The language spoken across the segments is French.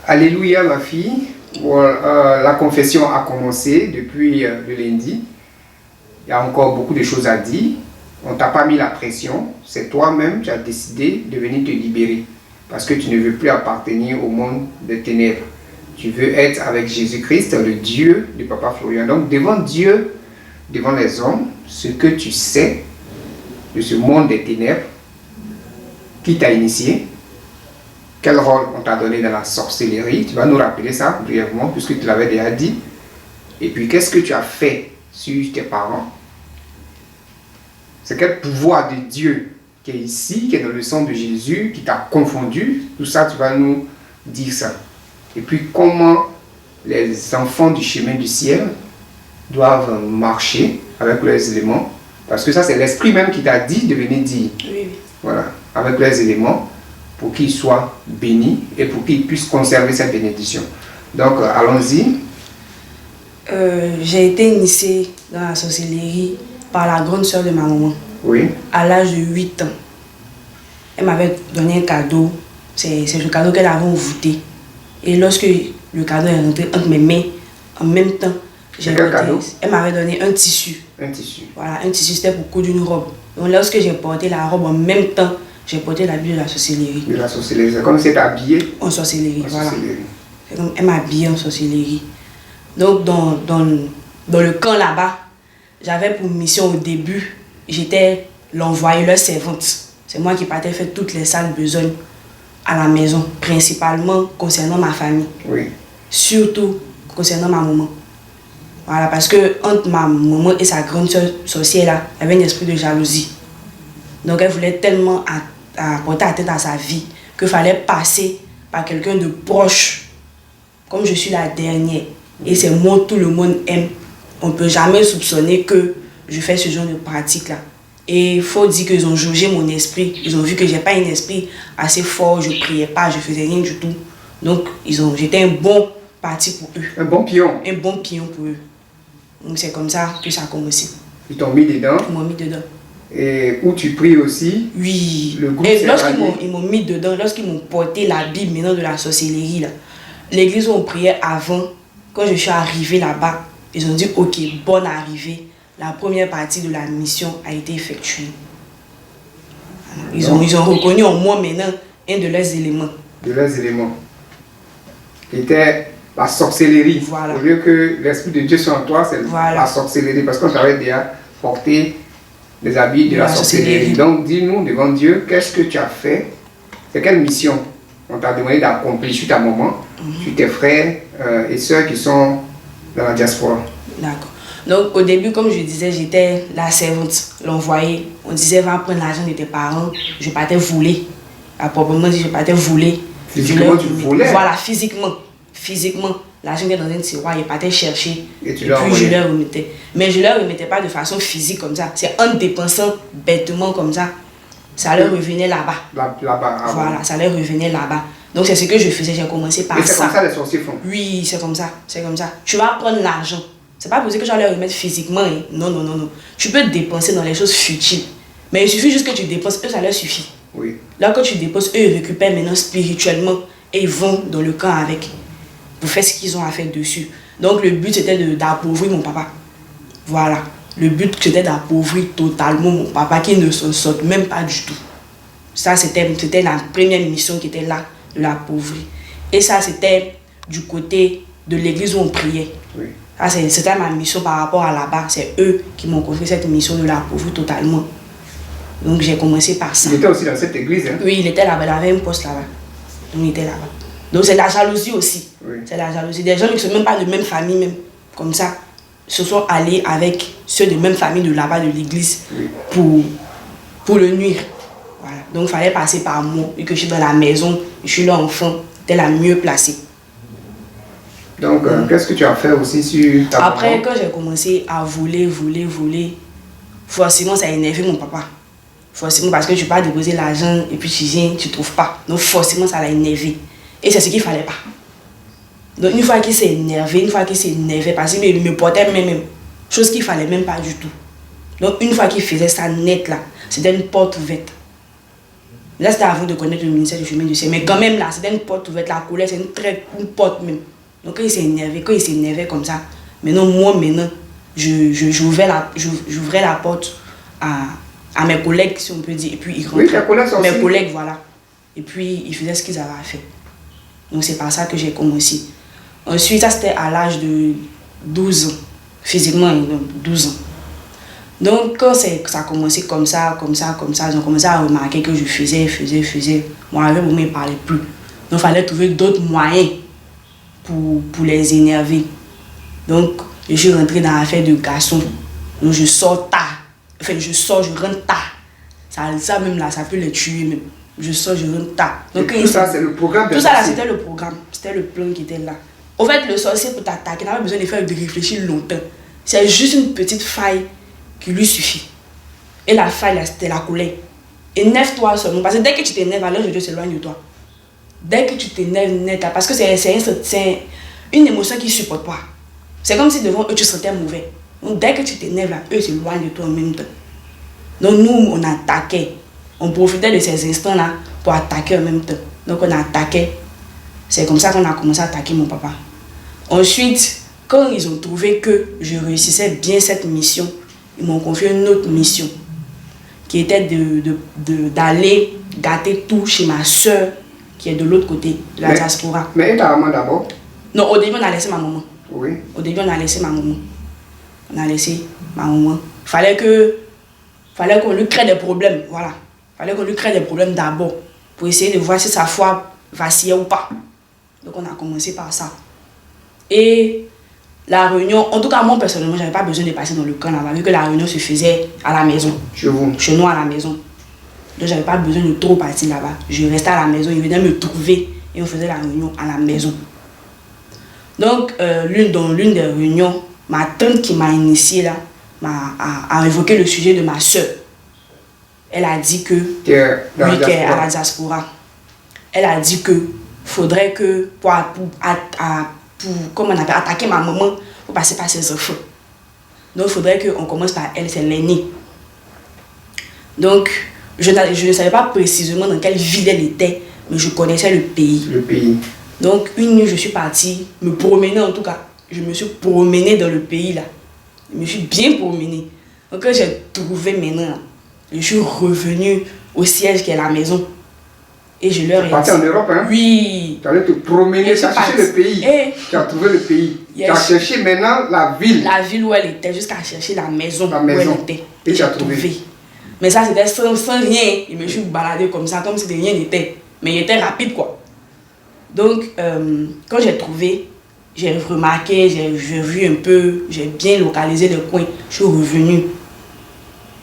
Alléluia, ma fille. La confession a commencé depuis le lundi. Il y a encore beaucoup de choses à dire. On ne t'a pas mis la pression. C'est toi-même qui as décidé de venir te libérer. Parce que tu ne veux plus appartenir au monde des ténèbres. Tu veux être avec Jésus-Christ, le Dieu de Papa Florian. Donc devant Dieu, devant les hommes, ce que tu sais de ce monde des ténèbres, qui t'a initié, quel rôle on t'a donné dans la sorcellerie, tu vas nous rappeler ça brièvement puisque tu l'avais déjà dit. Et puis qu'est-ce que tu as fait sur tes parents? C'est quel pouvoir de Dieu qui est ici, qui est dans le sang de Jésus, qui t'a confondu? Tout ça, tu vas nous dire ça. Et puis comment les enfants du chemin du ciel doivent marcher avec leurs éléments. Parce que ça, c'est l'esprit même qui t'a dit de venir dire. Oui. Voilà, avec leurs éléments, pour qu'ils soient bénis et pour qu'ils puissent conserver cette bénédiction. Donc, allons-y. J'ai été initiée dans la sorcellerie par la grande sœur de ma maman. Oui. À l'âge de 8 ans. Elle m'avait donné un cadeau. C'est le cadeau qu'elle avait envoûté. Et lorsque le cadeau est rentré entre mes mains, en même temps, elle m'avait donné un tissu. Un tissu. Voilà, un tissu, c'était pour coudre une robe. Donc lorsque j'ai porté la robe, en même temps, j'ai porté l'habit de la sorcellerie. De la sorcellerie, c'est comme si elle habillée en sorcellerie. En voilà. sorcellerie. C'est comme elle m'a habillée en sorcellerie. Donc dans le camp là-bas, j'avais pour mission au début, j'étais l'envoyée, leur servante. C'est moi qui partais faire toutes les sales besognes à la maison, principalement concernant ma famille. Oui. Surtout concernant ma maman. Voilà, parce que entre ma maman et sa grande soeur sorcière là, il y avait un esprit de jalousie. Donc elle voulait tellement porter atteinte à sa vie qu'il fallait passer par quelqu'un de proche. Comme je suis la dernière et c'est moi tout le monde aime, on ne peut jamais soupçonner que je fais ce genre de pratique là. Et il faut dire qu'ils ont jaugé mon esprit. Ils ont vu que je n'ai pas un esprit assez fort, je ne priais pas, je ne faisais rien du tout. Donc j'étais un bon parti pour eux. Un bon pion. Un bon pion pour eux. Donc c'est comme ça que ça a commencé. Ils t'ont mis dedans. Ils m'ont mis dedans. Et où tu pries aussi. Oui. Le groupe et lorsqu'ils m'ont mis dedans, lorsqu'ils m'ont porté la Bible maintenant de la sorcellerie, là, l'église où on priait avant, quand je suis arrivée là-bas, ils ont dit ok, bonne arrivée. La première partie de la mission a été effectuée. Ils ont reconnu en moi maintenant un de leurs éléments. De leurs éléments. Qui était la sorcellerie. Voilà. Au lieu que l'esprit de Dieu soit en toi, c'est la sorcellerie. Parce qu'on t'avait déjà porté les habits de la sorcellerie. Donc dis-nous devant Dieu, qu'est-ce que tu as fait? C'est quelle mission on t'a demandé d'accomplir sur ta maman, sur tes frères et sœurs qui sont dans la diaspora? D'accord. Donc au début, comme je disais, j'étais la servante, l'envoyée. On disait va prendre l'argent de tes parents. Je partais voler. À proprement dit, je partais voler. Physiquement, tu volais? Voilà, physiquement. Physiquement. L'argent était dans un tiroir, je partais chercher. Et puis je leur remettais. Mais je leur remettais pas de façon physique comme ça. C'est en dépensant bêtement comme ça. Ça leur revenait là-bas. Là-bas. Voilà, ça leur revenait là-bas. Donc c'est ce que je faisais, j'ai commencé par ça. Et c'est comme ça les sorciers font? Oui, c'est comme ça. C'est comme ça. Tu vas prendre l'argent. C'est pas possible que je vais leur remettre physiquement. Hein. Non, non, non, non. Tu peux te dépenser dans les choses futiles. Mais il suffit juste que tu dépenses, eux, ça leur suffit. Oui. Là, quand tu dépenses, eux, ils récupèrent maintenant spirituellement et ils vont dans le camp avec. Pour faire ce qu'ils ont à faire dessus. Donc, le but, c'était d'appauvrir mon papa. Voilà. Le but, c'était d'appauvrir totalement mon papa qui ne s'en sort même pas du tout. Ça, c'était la première mission qui était là, de l'appauvrir. Et ça, c'était du côté de l'église où on priait. Oui. C'était ma mission par rapport à là-bas. C'est eux qui m'ont confié cette mission de l'appauvrir totalement. Donc j'ai commencé par ça. Il était aussi dans cette église, hein? Oui, il était là-bas, il avait un poste là-bas. Donc il était là-bas. Donc c'est la jalousie aussi. Oui. C'est la jalousie. Des gens qui ne sont même pas de même famille, même comme ça, se sont allés avec ceux de même famille de là-bas, de l'église, oui, pour le nuire. Voilà. Donc il fallait passer par moi. Vu que je suis dans la maison, je suis l'enfant, t'es la mieux placée. Donc, qu'est-ce que tu as fait aussi sur ta Après, maman? quand j'ai commencé à voler, forcément, ça a énervé mon papa. Forcément, parce que tu pars déposer l'argent et puis tu viens, tu ne trouves pas. Donc, forcément, ça l'a énervé. Et c'est ce qu'il ne fallait pas. Donc, une fois qu'il s'est énervé, parce qu'il me portait même, chose qu'il ne fallait même pas du tout. Donc, une fois qu'il faisait ça net là, c'était une porte ouverte. Là, c'était avant de connaître le ministère du chemin du ciel. Mais quand même, là, c'était une porte ouverte. La colère, c'est une porte même. Donc, quand il s'énervait comme ça, maintenant, moi, j'ouvrais la porte à mes collègues, si on peut dire. Et puis, ils rentraient. Oui, tes collègues sont mes aussi. collègues, voilà. Et puis, ils faisaient ce qu'ils avaient à faire. Donc, c'est par ça que j'ai commencé. Ensuite, ça, c'était à l'âge de 12 ans. Physiquement, 12 ans. Donc, quand ça a commencé comme ça, ils ont commencé à remarquer que je faisais. Moi, avec moi, ils ne parlaient plus. Donc, il fallait trouver d'autres moyens pour les énerver. Donc, je suis rentrée dans l'affaire de garçon. Donc, je sors tard. Enfin, je rentre tard. Ça même là, ça peut les tuer même. Je sors, je rentre tard. Donc, tout ça, c'est le programme. Tout ça là, c'était le programme. C'était le plan qui était là. Au fait, le sorcier pour t'attaquer n'a pas besoin de réfléchir longtemps. C'est juste une petite faille qui lui suffit. Et la faille là, c'était la colère. Énerve-toi seulement. Parce que dès que tu t'énerves, alors Dieu s'éloigne de toi. Dès que tu t'énerves net, parce que c'est une émotion qu'ils ne supportent pas. C'est comme si devant eux, tu sentais mauvais. Donc, dès que tu t'énerves là, eux s'éloignent de toi en même temps. Donc, nous, on attaquait. On profitait de ces instants-là pour attaquer en même temps. Donc, on attaquait. C'est comme ça qu'on a commencé à attaquer mon papa. Ensuite, quand ils ont trouvé que je réussissais bien cette mission, ils m'ont confié une autre mission qui était d'aller gâter tout chez ma soeur qui est de l'autre côté de la diaspora. Mais et ta maman d'abord? Non, au début, on a laissé ma maman. Oui. Au début, on a laissé ma maman. On a laissé ma maman. Fallait qu'on lui crée des problèmes. Voilà. Fallait qu'on lui crée des problèmes d'abord pour essayer de voir si sa foi vacillait ou pas. Donc, on a commencé par ça. Et la réunion, en tout cas, moi, personnellement, je n'avais pas besoin de passer dans le camp là-bas, vu que la réunion se faisait à la maison. Chez vous? Chez nous, à la maison. Donc, je n'avais pas besoin de trop partir là-bas. Je restais à la maison, ils venaient me trouver et on faisait la réunion à la maison. Donc, dans l'une des réunions, ma tante qui m'a initiée là, a évoqué le sujet de ma soeur. Elle a dit que, qui est à la diaspora. Elle a dit que faudrait que pour attaquer ma maman, il faut passer par ses enfants. Donc, il faudrait qu'on commence par elle, c'est l'aînée. Donc, je ne savais pas précisément dans quelle ville elle était, mais je connaissais le pays. Le pays. Donc, une nuit, je suis partie me promener en tout cas. Je me suis promenée dans le pays là. Je me suis bien promenée. Donc, quand j'ai trouvé maintenant, je suis revenue au siège qui est la maison. Et je leur ai dit. Parti en Europe, hein? Oui. Tu allais te promener, tu as cherché le pays. Tu as trouvé le pays. Tu as cherché maintenant la ville. La ville où elle était, jusqu'à chercher la maison, où elle était. Et tu as trouvé. Mais ça, c'était sans rien. Je me suis baladée comme ça, comme si de rien n'était. Mais il était rapide, quoi. Donc, quand j'ai trouvé, j'ai remarqué, j'ai vu un peu, j'ai bien localisé le coin. Je suis revenue.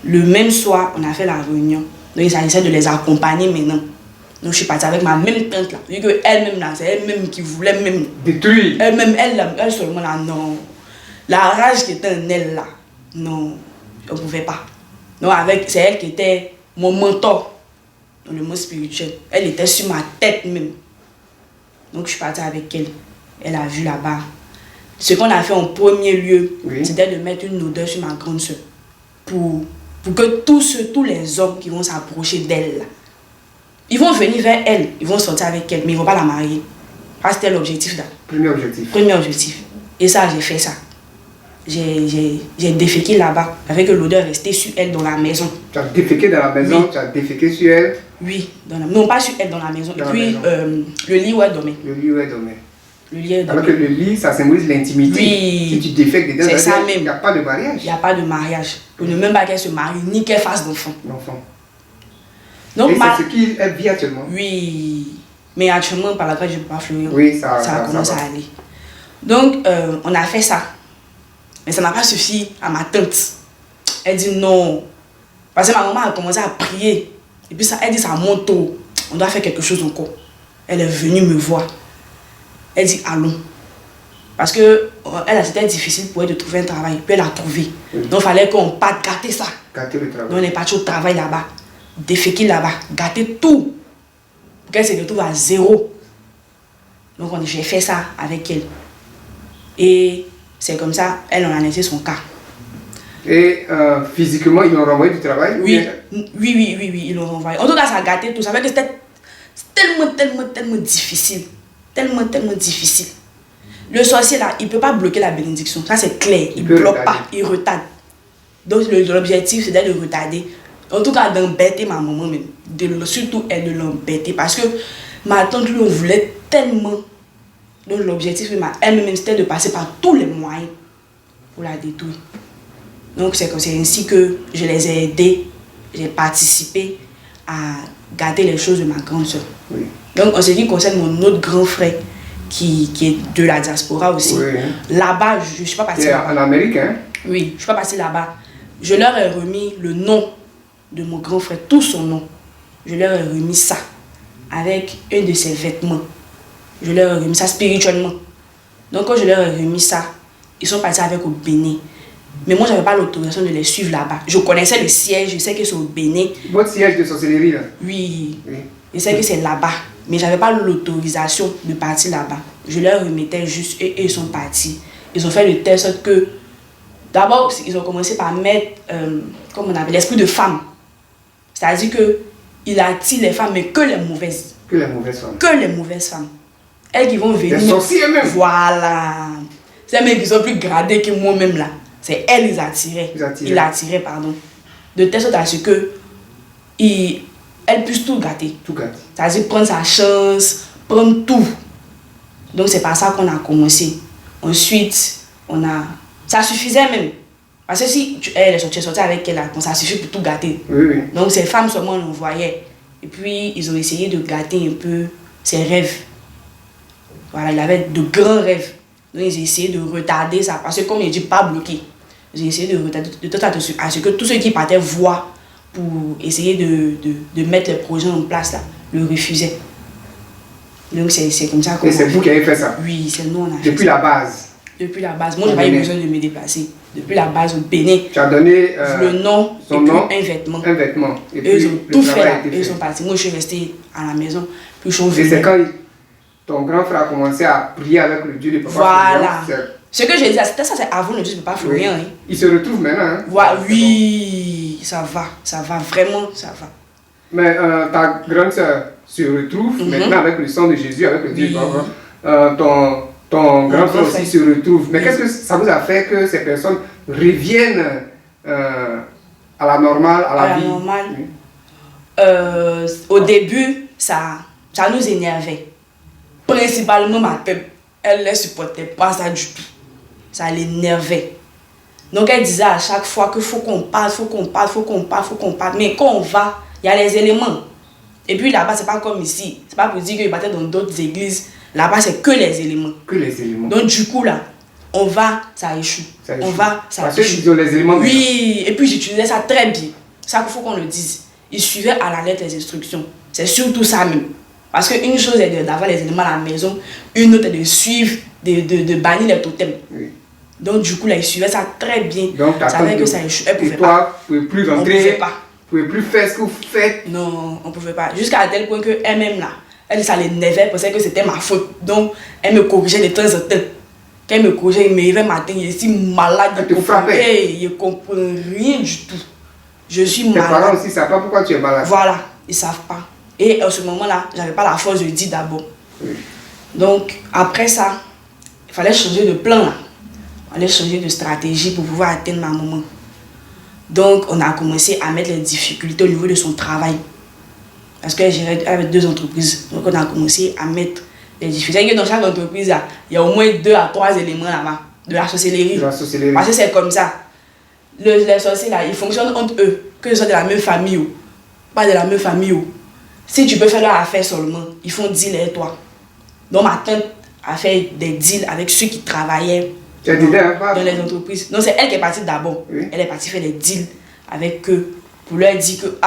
Le même soir, on a fait la réunion. Donc, il s'agissait de les accompagner maintenant. Donc, je suis partie avec ma même tante là. Vu qu'elle-même là, c'est elle-même qui voulait même détruire. Elle-même, elle seulement là, non. La rage qui était en elle là, non, je ne pouvais pas. Donc, c'est elle qui était mon mentor dans le monde spirituel. Elle était sur ma tête même. Donc, je suis partie avec elle. Elle a vu là-bas. Ce qu'on a fait en premier lieu, c'était de mettre une odeur sur ma grande soeur. Pour que tous les hommes qui vont s'approcher d'elle là, ils vont venir vers elle, ils vont sortir avec elle, mais ils ne vont pas la marier. C'était l'objectif là. Premier objectif. Premier objectif. Et ça, j'ai fait ça. J'ai déféqué là-bas, avec l'odeur restée sur elle dans la maison. Tu as déféqué dans la maison, tu as déféqué sur elle? Oui, non pas sur elle, dans la maison. Et puis, le lit où elle dormait. Le lit où elle dormait. Le lit où elle dormait. Alors que le lit, ça symbolise l'intimité. Oui. Si tu défèques dedans, il n'y a pas de mariage. Il n'y a pas de mariage. Pour ne même pas qu'elle se marie, ni qu'elle fasse d'enfant. Donc, et c'est ce qu'elle vit actuellement? Oui. Mais actuellement, par la grâce, je ne peux pas fleurir. Oui, ça commence à aller. Donc, on a fait ça. Mais ça n'a pas suffi à ma tante. Elle dit non. Parce que ma maman a commencé à prier. Et puis, elle dit ça monte tôt. On doit faire quelque chose encore. Elle est venue me voir. Elle dit allons. Parce que c'était difficile pour elle de trouver un travail. Puis elle a trouvé. Donc, il fallait qu'on parte gâter ça. Gâter le travail. Donc, on est parti au travail là-bas. Déféquer là-bas. Gâter tout. Pour qu'elle se retrouve à zéro. Donc, j'ai fait ça avec elle. Et c'est comme ça, elle en a laissé son cas. Et physiquement, ils l'ont renvoyé du travail? Oui, ils l'ont renvoyé. En tout cas, ça a gâté tout ça. Que c'était tellement difficile. Tellement difficile. Le sorcier là, il ne peut pas bloquer la bénédiction. Ça c'est clair. Il ne bloque pas, il retarde. Donc l'objectif c'est de le retarder. En tout cas, d'embêter ma maman même. Surtout elle de l'embêter. Parce que ma tante lui, on voulait tellement. Donc l'objectif elle-même c'était de passer par tous les moyens pour la détruire. Donc c'est ainsi que je les ai aidés. J'ai participé à garder les choses de ma grande soeur. Oui. Donc en ce qui concerne mon autre grand frère qui est de la diaspora aussi. Oui. Là-bas, je ne suis pas partie. En Amérique, hein? Oui, je ne suis pas partie là-bas. Je leur ai remis le nom de mon grand frère, tout son nom. Je leur ai remis ça avec un de ses vêtements. Je leur ai remis ça spirituellement. Donc quand je leur ai remis ça, ils sont partis avec au Bénin. Mais moi, je n'avais pas l'autorisation de les suivre là-bas. Je connaissais le siège, je sais que c'est au Bénin. Votre siège de sorcellerie là? Oui. Je sais que c'est là-bas. Mais je n'avais pas l'autorisation de partir là-bas. Je leur remettais juste et ils sont partis. Ils ont fait de telle sorte que, d'abord, ils ont commencé par mettre, comme on appelle, l'esprit de femme. C'est-à-dire qu'il attire les femmes, mais que les mauvaises. Que les mauvaises femmes. Que les mauvaises femmes. Elles qui vont venir. Les sorciers même. Voilà. C'est même qui sont plus gradés que moi-même là. C'est elles, ils attiraient. Ils attiraient, pardon. De telle sorte à ce que elles puissent tout gâter. Tout gâter. C'est-à-dire prendre sa chance, prendre tout. Donc c'est par ça qu'on a commencé. Ensuite, ça suffisait même. Parce que si tu es sorti avec elle, ça suffit pour tout gâter. Oui. Donc ces femmes seulement on voyait. Et puis ils ont essayé de gâter un peu ses rêves. Voilà, il avait de grands rêves. Donc ils ont essayé de retarder ça. Parce que comme il dit, pas bloqué. Ils ont essayé de retarder de toute façon à ce que tous ceux qui partaient voient pour essayer de mettre les projets en place là, le refusaient. Donc c'est comme ça qu'on. Et c'est vous qui avez fait ça? Oui, c'est nous on a fait. Depuis la base? Depuis la base. Moi, j'ai pas eu besoin de me déplacer. Depuis la base au Bénin. Tu as donné le nom son et puis nom, un vêtement. Un vêtement. Et puis, ils ont tout fait là. Ils sont partis. Moi, je suis restée à la maison. Puis je suis venue. Et c'est quand ton grand frère a commencé à prier avec le Dieu de Papa voilà. Florian. Ce que j'ai dit, c'était ça, c'est avant le Dieu de Papa Florian. Oui. Il se retrouve maintenant. Hein? Voilà. Oui, ça va, vraiment, ça va. Mais ta grande soeur se retrouve maintenant avec le sang de Jésus, avec le Dieu de Papa. Ton grand frère aussi se retrouve. Mais qu'est-ce que ça vous a fait que ces personnes reviennent à la normale, à la vie? Normale. Au début, ça nous énervait. Principalement ma tête. Elle ne supportait pas ça du tout. Ça l'énervait. Donc elle disait à chaque fois qu'il faut qu'on parle, faut qu'on parle. Mais quand on va, il y a les éléments. Et puis là-bas, c'est pas comme ici. C'est pas pour dire qu'ils battaient dans d'autres églises. Là-bas, c'est que les éléments. Que les éléments. Donc du coup, là, on va, ça échoue. On va, ça échoue. Parce qu'ils ont les éléments. Oui, et puis j'utilisais ça très bien. Ça qu'il faut qu'on le dise. Ils suivaient à la lettre les instructions. C'est surtout ça même. Parce qu'une chose est d'avoir les éléments à la maison, une autre est de suivre, de bannir les totems. Oui. Donc du coup, là, ils suivaient ça très bien. Donc, ça savait que ça échoue. Elle pouvait et toi, vous ne pouvez plus rentrer. On pouvait pas. Vous ne pouvez plus faire ce que vous faites. Non, on ne pouvait pas. Jusqu'à tel point qu'elle-même, là, ça l'énervait, elle pensait que c'était ma faute. Donc, elle me corrigeait de temps en temps. Quand elle me corrigeait, il me réveillait matin, il est si malade. Elle te frappait. Il ne comprend rien du tout. Je suis malade. Tes parents aussi ne savent pas pourquoi tu es malade. Voilà, ils ne savent pas. Et à ce moment-là, je n'avais pas la force de dire d'abord. Oui. Donc, après ça, il fallait changer de plan. Là. Il fallait changer de stratégie pour pouvoir atteindre ma maman. Donc, on a commencé à mettre les difficultés au niveau de son travail. Parce qu'elle gérait avec 2 entreprises. Donc, on a commencé à mettre les difficultés. Dans chaque entreprise, là, il y a au moins 2 à 3 éléments là-bas. De la sorcellerie. Parce que c'est comme ça. Les sorciers, là, ils fonctionnent entre eux. Que ce soit de la même famille ou pas de la même famille. Si tu peux faire leur affaire seulement, ils font deal avec toi. Donc ma tante a fait des deals avec ceux qui travaillaient dans les entreprises. Donc c'est elle qui est partie d'abord. Oui. Elle est partie faire des deals avec eux pour leur dire que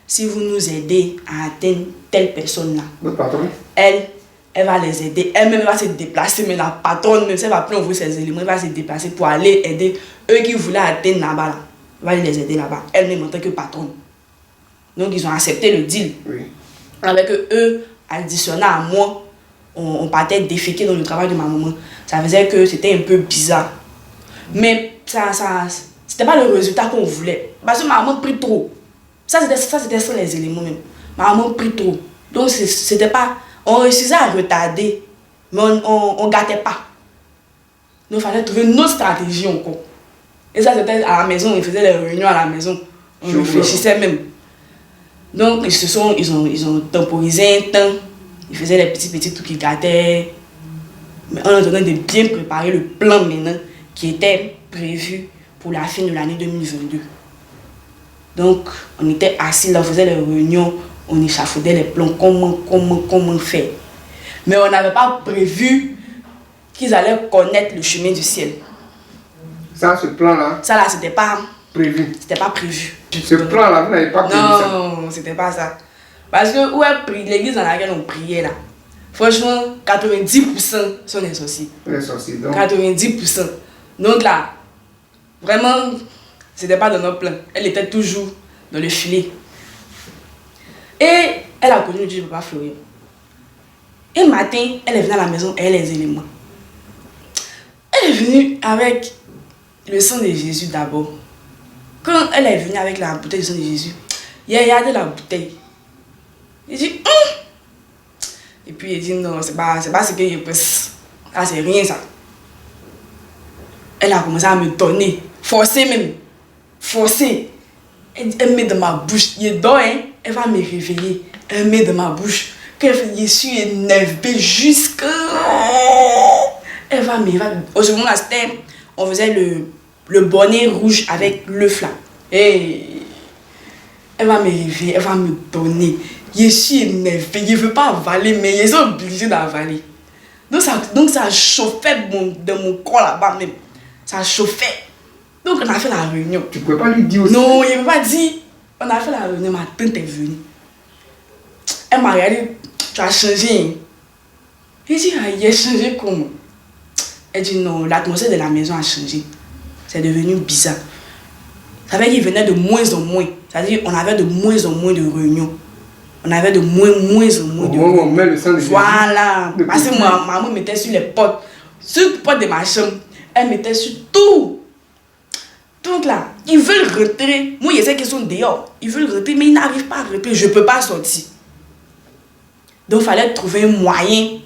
si vous nous aidez à atteindre telle personne-là, votre patronne, elle va les aider. Elle-même va se déplacer, mais la patronne, même si elle va plus envoyer ses éléments, elle va se déplacer pour aller aider eux qui voulaient atteindre là-bas. Là. Elle va les aider là-bas, elle-même en tant que patronne. Donc ils ont accepté le deal. Oui. Avec eux, additionnant à moi, on partait déféquer dans le travail de ma maman. Ça faisait que c'était un peu bizarre. Mais ça c'était pas le résultat qu'on voulait. Parce que maman prit trop. Ça, c'était sur les éléments même. Maman prit trop. Donc, c'était pas... On réussissait à retarder, mais on gâtait pas. Donc, il fallait trouver une autre stratégie encore. Et ça, c'était à la maison. Ils faisaient les réunions à la maison. On réfléchissait même. Donc, ils ont temporisé un temps. Ils faisaient les petits trucs qu'ils gâtaient. Mais on est en train de bien préparer le plan maintenant qui était prévu pour la fin de l'année 2022. Donc, on était assis là, on faisait les réunions, on échafaudait les plans, comment faire. Mais on n'avait pas prévu qu'ils allaient connaître le chemin du ciel. Ça, ce plan-là? Ça là, c'était pas prévu. C'était pas prévu. Ce plan-là, vous n'avez pas prévu ça? Non, c'était pas ça. Parce que où est l'église dans laquelle on priait là? Franchement, 90% sont des sorciers. Les sorciers, donc. 90%. Donc là, vraiment, c'était pas dans notre plan. Elle était toujours dans le filet. Et elle a connu Dieu, papa Florian. Et le matin, elle est venue à la maison, elle les éléments. Elle est venue avec le sang de Jésus d'abord. Quand elle est venue avec la bouteille de sang de Jésus, il a regardé la bouteille. Il dit, Et puis il dit, non, c'est pas ce que je pense. Ah, c'est rien ça. Elle a commencé à me donner, forcer même. Forcer. Elle met dans ma bouche. Il dort, hein? Elle va me réveiller. Elle met dans ma bouche. Quand elle fait, je suis énervée jusqu'à... Elle va me... Au second, là, on faisait le bonnet rouge avec l'œuf là. Et elle va me réveiller, elle va me donner. Je suis énervée, je ne veux pas avaler, mais ils sont obligés d'avaler. Donc ça chauffait dans mon corps là-bas même. Ça chauffait. Donc on a fait la réunion. Tu ne pouvais pas lui dire aussi? Non, il ne m'a pas dit. On a fait la réunion, ma tante est venue. Elle m'a regardé, tu as changé. J'ai dit, ah, il a changé comment? Elle dit, non, l'atmosphère de la maison a changé. C'est devenu bizarre. Ça veut dire qu'il venait de moins en moins. C'est-à-dire qu'on avait de moins en moins de réunions. On avait de moins en moins de réunions. On met le sang de Jésus. Voilà. Parce que maman mettait sur les portes. Sur les portes de ma chambre. Elle mettait sur tout. Donc là, ils veulent rentrer. Moi, je sais qu'ils sont dehors. Ils veulent rentrer, mais ils n'arrivent pas à rentrer. Je ne peux pas sortir. Donc, il fallait trouver un moyen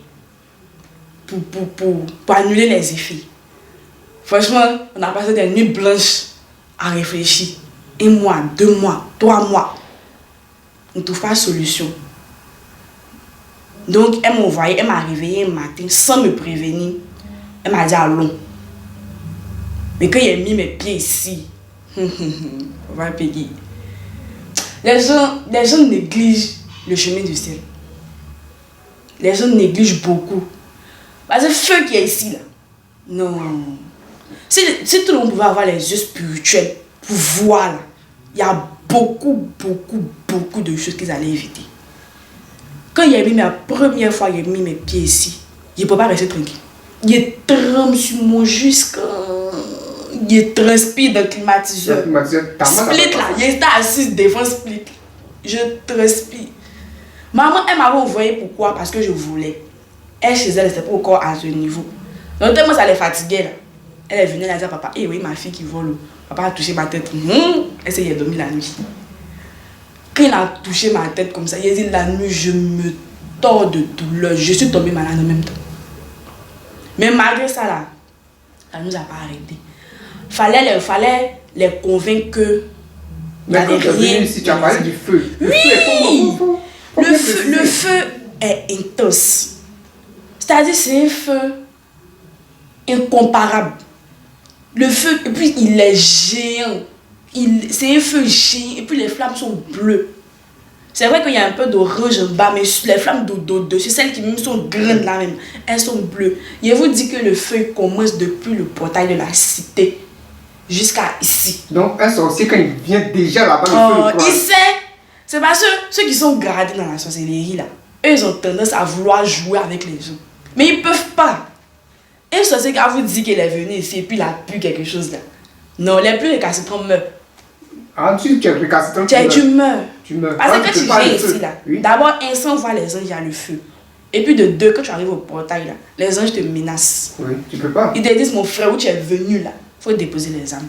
pour annuler les effets. Franchement, on a passé des nuits blanches à réfléchir. 1 mois, 2 mois, 3 mois. On ne trouve pas de solution. Donc, elle m'a envoyé, elle m'a réveillé un matin sans me prévenir. Elle m'a dit allons. Mais quand j'ai mis mes pieds ici, on va payer. Les gens négligent le chemin du ciel. Les gens négligent beaucoup. Parce que le feu qui est ici, là, non. Si tout le monde pouvait avoir les yeux spirituels pour voir, là, il y a beaucoup de choses qu'ils allaient éviter. Quand j'ai mis ma première fois, j'ai mis mes pieds ici, je ne peux pas rester tranquille. Je tremble sur mon jusqu'à... Je transpire dans le climatiseur. Split là, j'étais assise devant Split. Je transpire. Maman, elle m'avait envoyé pourquoi? Parce que je voulais. Elle, chez elle, c'était pas encore à ce niveau. Donc, tellement ça les fatiguait là. Elle est venue, elle a dit à papa, oui, ma fille qui vole. Papa a touché ma tête. Elle s'est dormi la nuit. Quand il a touché ma tête comme ça, il a dit la nuit, je me tords de douleur. Je suis tombée malade en même temps. Mais malgré ça là, ça ne nous a pas arrêté. Fallait les convaincre que... Mais quand tu es venu ici, tu as parlé du feu. Oui! Le feu est intense. C'est-à-dire c'est un feu incomparable. Le feu, et puis il est géant. C'est un feu géant, et puis les flammes sont bleues. C'est vrai qu'il y a un peu d'orange en bas, mais les flammes dessus, celles qui même sont grandes là même, elles sont bleues. Je vous dis que le feu commence depuis le portail de la cité jusqu'à ici. Donc un sorcier, quand il vient déjà là-bas, il sait. C'est parce que ceux qui sont gradés dans la sorcellerie là, eux ils ont tendance à vouloir jouer avec les gens. Mais ils ne peuvent pas. Un sorcier qui vous dit qu'il est venu ici et puis il a pu quelque chose là. Non, les plus récalcitrants meurent. Ah, tu es récalcitrant. Tu meurs. Tu meurs. Parce que quand tu viens ici là, oui. D'abord, on voit les anges, il y a le feu. Et puis de 2, quand tu arrives au portail là, les anges te menacent. Oui, tu peux pas. Ils te disent, mon frère, où tu es venu là, il faut déposer les âmes.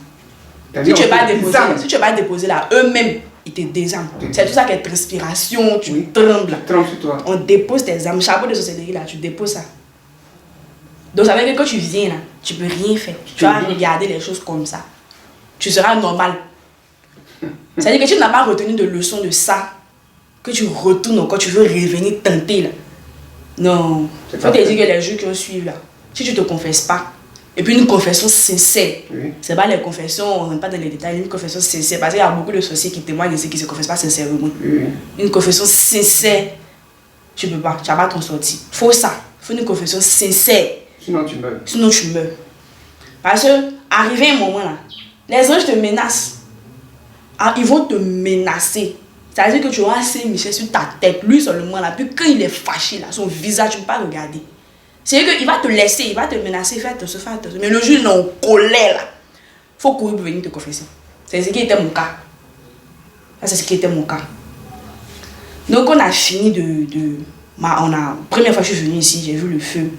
Si tu ne veux pas déposer là, eux-mêmes, ils te désarment. C'est tout ça qui est transpiration, tu trembles. Sur toi. On dépose tes âmes. Chapeau de sorcellerie là, tu déposes ça. Donc ça veut dire que quand tu viens là, tu peux rien faire. Tu vas regarder les choses comme ça. Tu seras normal. C'est-à-dire que tu n'as pas retenu de leçon de ça, que tu retournes encore, tu veux revenir tenter là. Non. Il faut te dire que les jours qui suivent là, si tu ne te confesses pas, et puis une confession sincère, c'est pas les confessions, on ne rentre pas dans les détails, une confession sincère, parce qu'il y a beaucoup de sorciers qui témoignent ici qui ne se confessent pas sincèrement. Une confession sincère, tu ne peux pas, tu n'as pas ton sorti. Il faut ça, il faut une confession sincère. Sinon tu meurs. Sinon tu meurs. Parce que, arrivé un moment là, les anges te menacent. Ah, ils vont te menacer. C'est-à-dire que tu auras Saint-Michel sur ta tête, lui seulement là. Puis quand il est fâché là, son visage, tu ne peux pas regarder. C'est-à-dire qu'il va te laisser, il va te menacer, faire attention. Mais le jour il est en colère là, il faut courir pour venir te confesser. C'est ce qui était mon cas. Ça, c'est ce qui était mon cas. Donc on a fini première fois que je suis venue ici, j'ai vu le feu.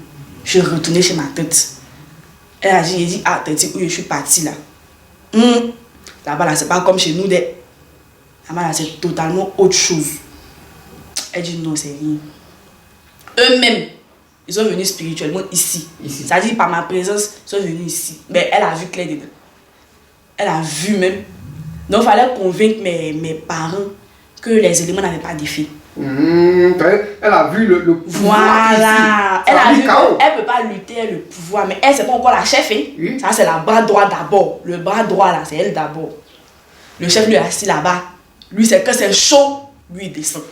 Je suis retournée chez ma tante. Elle a dit, ah, tante, où je suis partie là. Là-bas, là, c'est pas comme chez nous. Là-bas, là, c'est totalement autre chose. Elle dit, non, c'est rien. Eux-mêmes, ils sont venus spirituellement ici. C'est-à-dire, par ma présence, ils sont venus ici. Mais elle a vu clair dedans. Elle a vu même. Donc, il fallait convaincre mes parents que les éléments n'avaient pas d'effet. Elle a vu le pouvoir. Voilà. Elle a vu qu'elle ne peut pas lutter le pouvoir. Mais elle, c'est pas encore la chef. Hein? Oui. Ça, c'est la bras droit d'abord. Le bras droit, là, c'est elle d'abord. Le chef, lui, est assis là-bas. Lui, c'est que c'est chaud. Lui, il descend.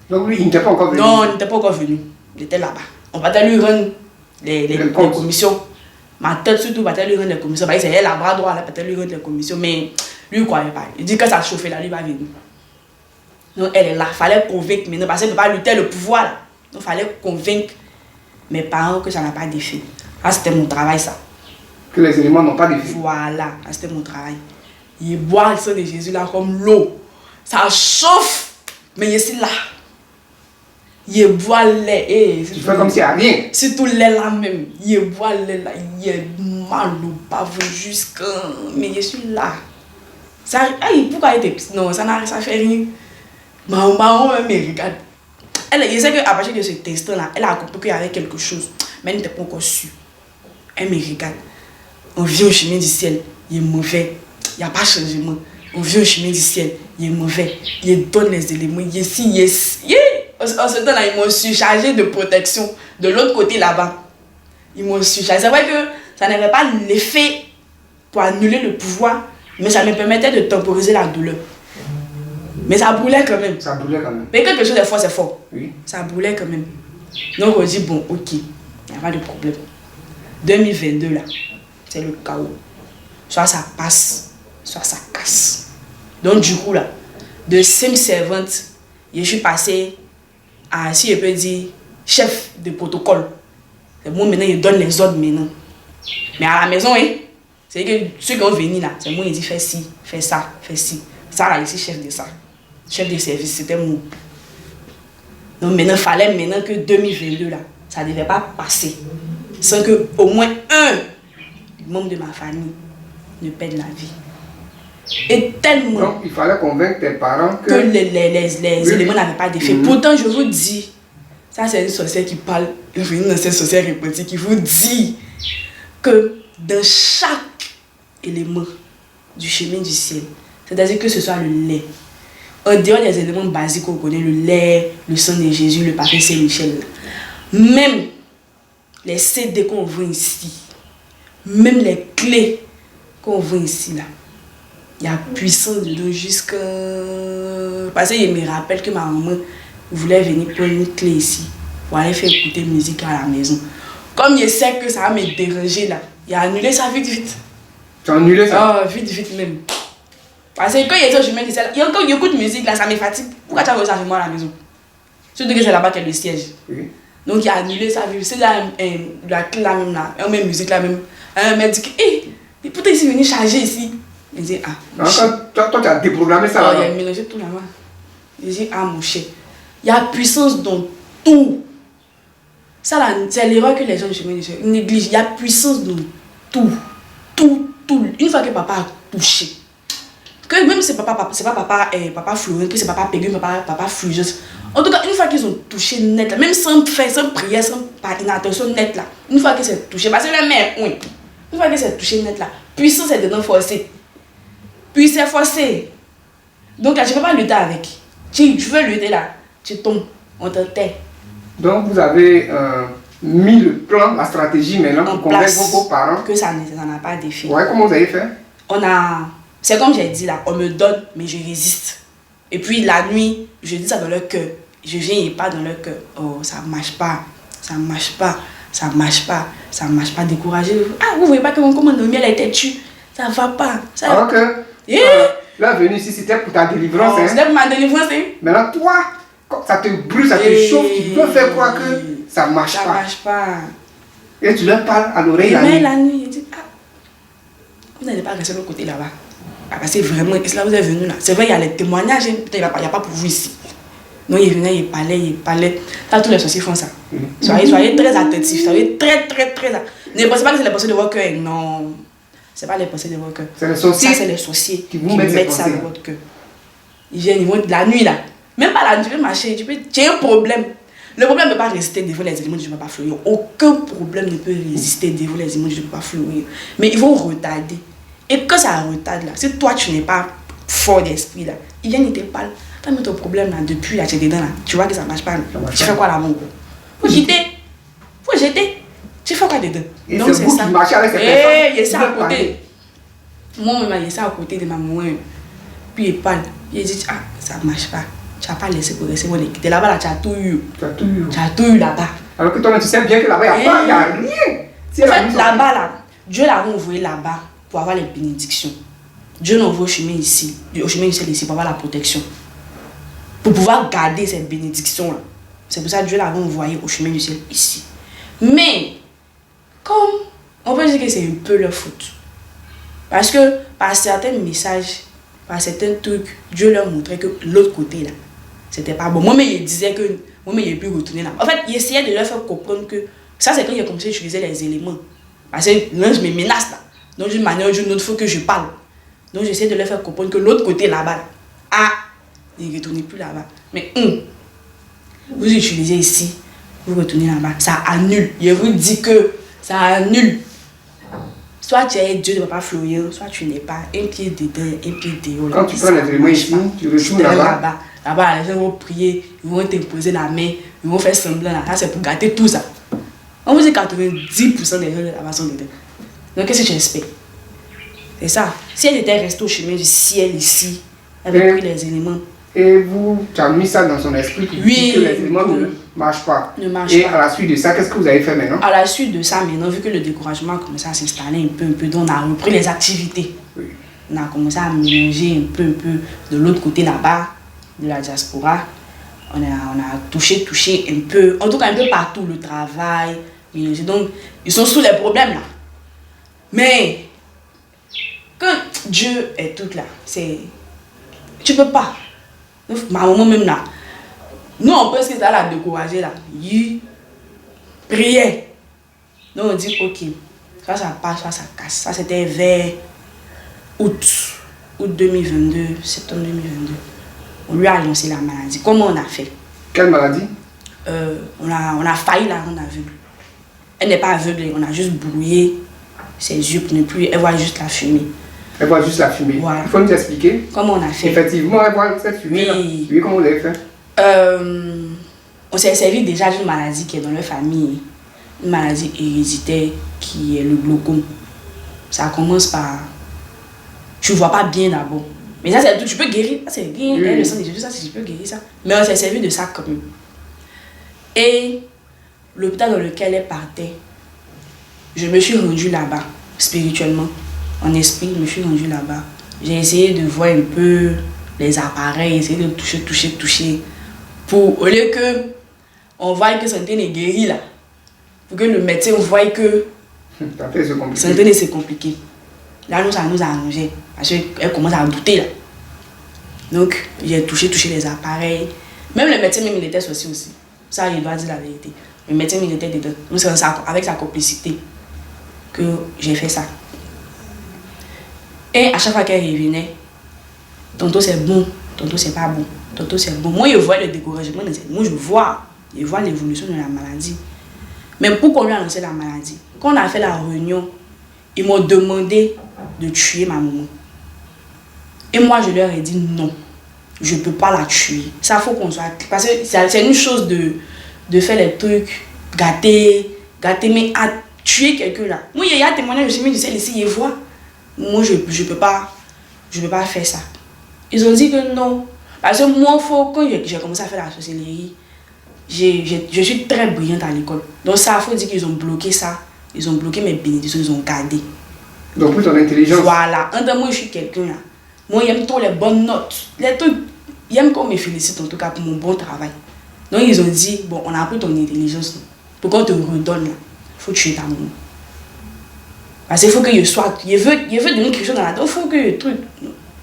Donc, lui, il n'était pas encore venu. Non, il n'était pas encore venu. Il était là-bas. On va lui rendre les commissions. Ma tête, surtout, va lui rendre les commissions. C'est elle, la bras droit, là, va lui rendre les commissions. Mais lui, il ne croyait pas. Il dit que ça chauffait là, lui, va venir. Donc elle est là, il fallait convaincre maintenant, parce qu'elle ne peut pas lutter le pouvoir là. Donc il fallait convaincre mes parents que ça n'a pas d'effet. Ah, c'était mon travail ça. Que les éléments n'ont pas d'effet. Voilà, c'était mon travail. Il boit le sang de Jésus là comme l'eau. Ça chauffe, mais je suis là. Il boit le lait. Tu fais comme s'il n'y a rien. Surtout le lait là même. Il boit le lait là, il est mal au baveux jusqu'à... Mais je suis là. Ça... Hey, pourquoi il était... Non, ça fait rien. Maman même me regarde. Je sais qu'à partir de cet instant-là, elle a compris qu'il y avait quelque chose, mais elle n'était pas encore sûre. Elle me regarde. On vient au chemin du ciel, il est mauvais. Il n'y a pas de changement. On vient au chemin du ciel, il est mauvais. Il donne les éléments. Il est ici, il est... En ce temps-là, ils m'ont surchargé de protection. De l'autre côté là-bas, ils m'ont surchargé. C'est vrai que ça n'avait pas l'effet pour annuler le pouvoir, mais ça me permettait de temporiser la douleur. Mais ça brûlait quand même. Ça brûlait quand même. Mais quelque chose de fort, c'est fort. Oui. Ça brûlait quand même. Donc on dit, bon, ok, il n'y a pas de problème. 2022 là, c'est le chaos. Soit ça passe, soit ça casse. Donc du coup là, de simple servante, je suis passée à, si je peux dire, chef de protocole. C'est moi maintenant, je donne les ordres maintenant. Mais à la maison, hein, c'est que ceux qui ont venu là, c'est moi qui dis fais ci, fais ça, fais ci. Ça là, je suis chef de ça. Chef de service, c'était moi. Donc maintenant, il fallait maintenant que 2022 là, ça ne devait pas passer. Sans que au moins un membre de ma famille ne perde la vie. Et tellement... Donc il fallait convaincre tes parents que les éléments n'avaient pas d'effet. Pourtant, je vous dis, ça c'est une sorcière qui parle, une ancienne sorcière répétée qui vous dit que dans chaque élément du chemin du ciel, c'est-à-dire que ce soit le lait, en dehors des éléments basiques qu'on connaît, le lait, le sang de Jésus, le papier Saint-Michel, même les CD qu'on voit ici, même les clés qu'on voit ici, là, il y a puissance dedans jusqu'à... Parce que je me rappelle que ma maman voulait venir prendre une clé ici pour aller faire écouter musique à la maison. Comme je sais que ça va me déranger là, il a annulé ça vite. Tu as annulé ça? Ah, vite même. Parce que quand il est au chemin du ciel, quand il écoute musique là, ça me fatigue. Pourquoi tu as ça chez moi à la maison? Surtout que c'est là-bas qu'il y a le siège. Oui. Donc il a annulé ça vite. C'est là, la clé là même là, on met musique là même. Elle m'a dit que, hé, pourtant il s'est venu charger ici. Il dit, ah. Toi, tu as déprogrammé ça là-bas? Il a mélangé tout là-bas. Il dit, ah mon cher, il y a puissance dans tout. Ça là, c'est l'erreur que les gens négligent. Il y a puissance dans tout. Tout. Une fois que papa a touché. Que même si c'est pas papa Florent, que c'est papa Pégun, papa Flugeuse. En tout cas, une fois qu'ils ont touché net, là, même sans faire, sans prière, sans par inattention net là, une fois que c'est touché, parce que la mère, oui, une fois que c'est touché net là, puissance c'est dedans forcé. Puis c'est forcé. Donc là, tu ne peux pas lutter avec. Tu veux lutter là, tu tombes, on te tait. Donc vous avez mis le plan, la stratégie maintenant pour convaincre vos parents que ça n'en a pas d'effet. Ouais, comment vous avez fait? C'est comme j'ai dit là, on me donne, mais je résiste. Et puis la nuit, je dis ça dans leur cœur. Je viens et pas dans leur cœur. Oh, ça ne marche pas, ça ne marche pas, ça ne marche pas, ça ne marche pas, découragé. Ah, vous voyez pas que mon commande miel a été tué? Ça ne va pas. Ça... Ok. Là, venu ici, c'était pour ta délivrance. Oh, c'était pour ma délivrance. Maintenant, toi, ça te brûle, ça te chauffe, tu peux faire croire que ça ne marche pas. Ça ne marche pas. Et tu leur parles à l'oreille la nuit. Mais la nuit, il dit, ah, vous n'allez pas rester de l'autre côté là-bas. Ah, parce que vraiment, là vous êtes venu là. C'est vrai, il y a les témoignages, il n'y a pas pour vous ici. Non, il venait, il parlait. Là, tous les sorciers font ça. Soyez très attentifs, soyez très. Ne pensez pas que c'est les pensées de votre cœur. Non, ce n'est pas les pensées de votre cœur. C'est les sorciers. Ça, c'est les sorciers qui vous mettent ça dans votre cœur. Ils viennent, ils vont la nuit là. Même pas la nuit, tu peux marcher, tu as un problème. Le problème ne peut pas résister devant les éléments du je ne peux pas fleurir. Aucun problème ne peut résister devant les éléments du je ne peux pas fleurir. Mais ils vont retarder. Et quand ça retarde là, si toi tu n'es pas fort d'esprit là, ils viennent, ils te parlent. T'as mis ton problème là, depuis là, tu es dedans là. Tu vois que ça ne marche pas. Tu fais quoi là, mon gros? Faut jeter. Tu fais quoi dedans? Et donc c'est vous qui marchez avec ces personnes. Il y a ça à côté. Moi-même, il y a ça à côté de ma maman. Puis il parle. Il dit, ah, ça ne marche pas. Tu n'as pas laissé progresser mon équipe. Là-bas, là, tu as tout eu. Tu as tout eu là-bas. Alors que toi, tu sais bien que là-bas, il n'y a rien. En fait, là-bas, là, Dieu l'a envoyé là-bas pour avoir les bénédictions. Dieu l'a envoyé au chemin ici, pour avoir la protection. Pour pouvoir garder ces bénédictions-là. C'est pour ça que Dieu l'a envoyé au chemin du ciel ici. Mais, comme on peut dire que c'est un peu leur faute. Parce que par certains messages, par certains trucs, Dieu leur montrait que l'autre côté là, c'était pas bon. Moi-même, il disait que moi-même, il pu retourner là. En fait, il essayait de leur faire comprendre que ça, c'est quand il a commencé à utiliser les éléments. Parce que l'ange me menace là. Donc, d'une manière ou d'une autre, il faut que je parle. Donc, j'essaie de leur faire comprendre que l'autre côté là-bas, il ne retourne plus là-bas. Mais vous utilisez ici, vous retournez là-bas, ça annule. Je vous dis que ça annule. Soit tu es Dieu de papa Florian, soit tu n'es pas. Un pied dedans, un pied dehors. Quand tu prends les éléments ici, tu retournes là-bas. Là-bas, les gens vont prier, ils vont t'imposer la main, ils vont faire semblant là. Ça, c'est pour gâter tout ça. On vous dit 90% des gens là-bas sont dedans. Donc, qu'est-ce que tu espères? C'est ça. Si elle était restée au chemin du ciel ici, elle avait pris les éléments. Et vous, tu as mis ça dans son esprit qui dit que les éléments ne marchent pas. Et à la suite de ça, qu'est-ce que vous avez fait maintenant? À la suite de ça, maintenant, vu que le découragement a commencé à s'installer un peu, donc on a repris les activités. Oui. On a commencé à mélanger un peu de l'autre côté là-bas, de la diaspora. On a touché un peu, en tout cas un peu partout, le travail, mélangé. Donc, ils sont sous les problèmes là. Mais, quand Dieu est tout là, tu peux pas. Ma maman même là, nous on pense que ça l'a découragé là. Il priait. Donc on dit ok, soit ça passe, soit ça casse. Ça c'était vers août 2022, septembre 2022. On lui a annoncé la maladie. Comment on a fait? Quelle maladie? On a failli la rendre aveugle. Elle n'est pas aveugle, on a juste brouillé ses yeux pour ne plus. Elle voit juste la fumée. Elle voit juste la fumée. Voilà. Il faut nous expliquer. Comment on a fait? Effectivement, elle voit cette fumée. Oui. Oui, comment vous avez fait? On s'est servi déjà d'une maladie qui est dans leur famille. Une maladie héréditaire qui est le glaucome. Ça commence par... Tu ne vois pas bien d'abord. Mais ça, c'est tout. Tu peux guérir. Ça, c'est bien. Oui. Le sang de Jésus, ça, tu peux guérir ça. Mais on s'est servi de ça quand même. Et l'hôpital dans lequel elle partait, je me suis rendue là-bas, spirituellement. En esprit, je me suis rendue là-bas. J'ai essayé de voir un peu les appareils, essayer de toucher. Pour, au lieu que on voit que Santene est guéri là, pour que le médecin voit que Santene c'est compliqué. Là, ça nous a arrangé. Parce qu'elle commence à douter là. Donc, j'ai touché les appareils. Même le médecin, il était sorti aussi. Ça, il doit dire la vérité. Le médecin, il était dedans. Donc, c'est avec sa complicité que j'ai fait ça. Et à chaque fois qu'elle revenait, tantôt c'est bon, tantôt c'est pas bon, tantôt c'est bon. Moi, je vois le découragement dans cette. Moi, je vois l'évolution de la maladie. Mais pourquoi on lui a lancé la maladie? Quand on a fait la réunion, ils m'ont demandé de tuer ma maman. Et moi, je leur ai dit non, je ne peux pas la tuer. Ça, il faut qu'on soit. Parce que c'est une chose de faire les trucs, gâter, mais à tuer quelqu'un là. Moi, il y a un témoignage, je me suis dit, laissez-y voir. Moi, je ne peux pas faire ça. Ils ont dit que non. Parce que moi, quand j'ai commencé à faire la sorcellerie, je suis très brillante à l'école. Donc ça, il faut dire qu'ils ont bloqué ça. Ils ont bloqué mes bénédictions, ils ont gardé. Donc pour ton intelligence. Voilà. Moi, je suis quelqu'un là. Moi, j'aime trop les bonnes notes. Les trucs, j'aime qu'on me félicite en tout cas pour mon bon travail. Donc ils ont dit, bon, on a pris ton intelligence. Pour qu'on te redonne là, il faut tuer ta maman. Parce qu'il faut que je sois. Je veux donner quelque chose dans la tête. Il faut que le truc.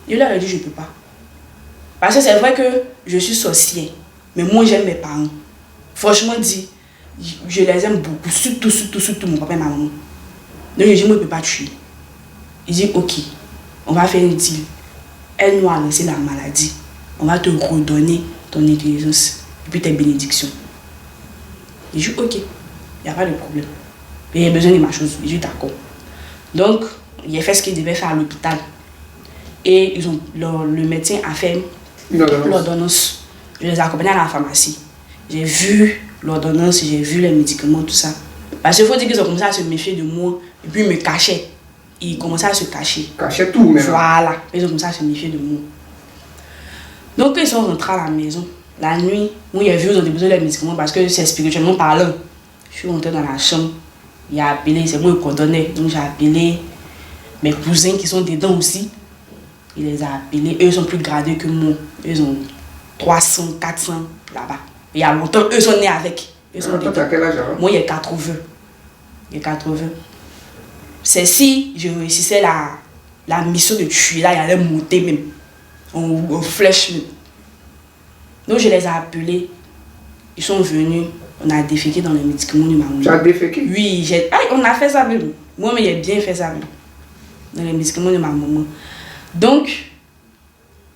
Je leur ai dit, je ne peux pas. Parce que c'est vrai que je suis sorcière. Mais moi, j'aime mes parents. Franchement dit, je les aime beaucoup. Surtout mon papa et ma maman. Donc je dis, moi, je ne peux pas tuer. Il dit, ok, on va faire un deal. Elle nous a lancé la maladie. On va te redonner ton intelligence et puis tes bénédictions. Il dit, ok, il n'y a pas de problème. Mais il a besoin de ma chose. Il dit, d'accord. Donc, il a fait ce qu'il devait faire à l'hôpital. Et le médecin a fait l'ordonnance. Je les ai accompagnés à la pharmacie. J'ai vu l'ordonnance, j'ai vu les médicaments, tout ça. Parce qu'il faut dire qu'ils ont commencé à se méfier de moi. Et puis ils me cachaient. Ils commençaient à se cacher. Cachaient tout même. Voilà. Ils ont commencé à se méfier de moi. Donc quand ils sont rentrés à la maison, la nuit, moi j'ai vu qu'ils ont besoin de médicaments parce que c'est spirituellement parlant. Je suis rentrée dans la chambre. Il a appelé, c'est moi qui coordonnais. Donc j'ai appelé mes cousins qui sont dedans aussi. Il les a appelés. Eux sont plus gradés que moi. Ils ont 300, 400 là-bas. Il y a longtemps, eux sont nés avec. Toi, tu as quel âge alors? Moi, il y a 80. C'est si je réussissais la mission de tuer, là, il allait monter même. En flèche même. Donc, je les ai appelés. Ils sont venus. On a déféqué dans les médicaments de ma maman. Tu as déféqué? Oui, on a fait ça même. Moi-même, j'ai bien fait ça même. Dans les médicaments de ma maman. Donc,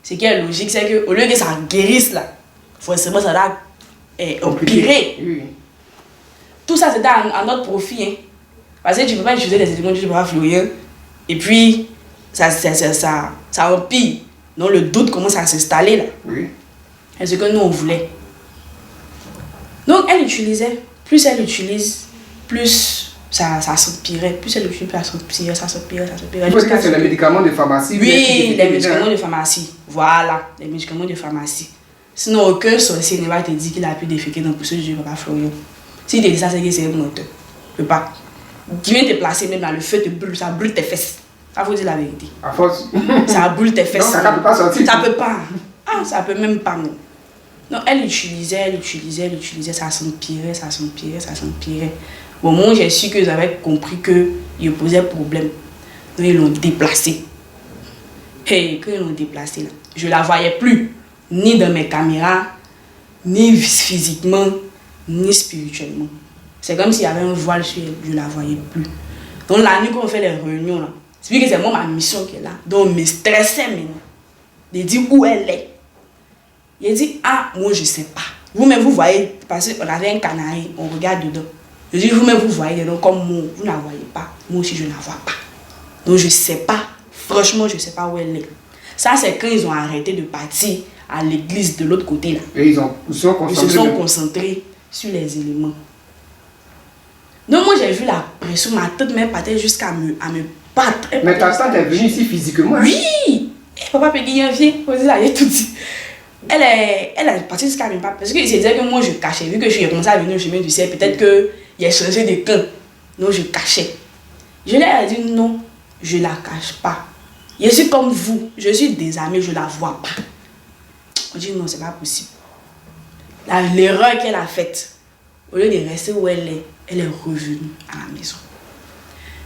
ce qui est logique, c'est qu'au lieu que ça guérisse là, forcément ça va empirer. Oui. Tout ça c'était à notre profit. Hein. Parce que tu ne peux pas utiliser les éléments du bras fluoyen et puis ça empire. Donc le doute commence à s'installer là. Oui. C'est ce que nous on voulait. Donc elle utilisait, plus elle utilise, plus ça s'empirait. Plus elle utilise, plus ça s'empirait. Il faut dire que c'est les médicaments de pharmacie. Oui, les médicaments de pharmacie. Voilà, les médicaments de pharmacie. Sinon, aucun sorcier ne va te dire qu'il a pu déféquer dans le pousseux du papa Florian. Si tu dis ça, c'est que c'est un menteur. Tu peux pas. Tu viens te placer même dans le feu, ça brûle tes fesses. Ça faut dire la vérité. À force. Ça brûle tes fesses. Non, ça ne peut pas sortir. Ça peut pas. Ah, ça peut même pas. Non. Non, elle utilisait, ça s'empirait. Bon, moi, j'ai su qu'ils avaient compris qu'ils posaient problème. Donc, ils l'ont déplacée. Et quand ils l'ont déplacée, là, je ne la voyais plus. Ni dans mes caméras, ni physiquement, ni spirituellement. C'est comme s'il y avait un voile sur elle, je ne la voyais plus. Donc, la nuit, quand on fait les réunions, là, c'est que c'est moi ma mission qui est là. Donc, on me stressait maintenant. De dire où elle est. Il dit, ah, moi, je ne sais pas. Vous-même, vous voyez, parce qu'on avait un canari, on regarde dedans. Je dis, vous-même, vous voyez dedans comme moi, vous ne la voyez pas. Moi aussi, je ne la vois pas. Donc, je ne sais pas. Franchement, je ne sais pas où elle est. Ça, c'est quand ils ont arrêté de partir à l'église de l'autre côté. Là. Et ils se sont concentrés sur les éléments. Donc, moi, j'ai vu la pression. Ma tête même partait jusqu'à me battre. Mais ta tante est venue ici physiquement? Oui! Et papa Peggy vient, il a tout dit. Elle est partie jusqu'à me battre. Parce que c'est dire que moi, je cachais. Vu que je suis commencé à venir au chemin du ciel, peut-être qu'il a changé de camp. Donc, je cachais. Je lui ai dit non, je ne la cache pas. Je suis comme vous, je suis désarmée, je ne la vois pas. On dit non, c'est pas possible. L'erreur qu'elle a faite, au lieu de rester où elle est revenue à la maison.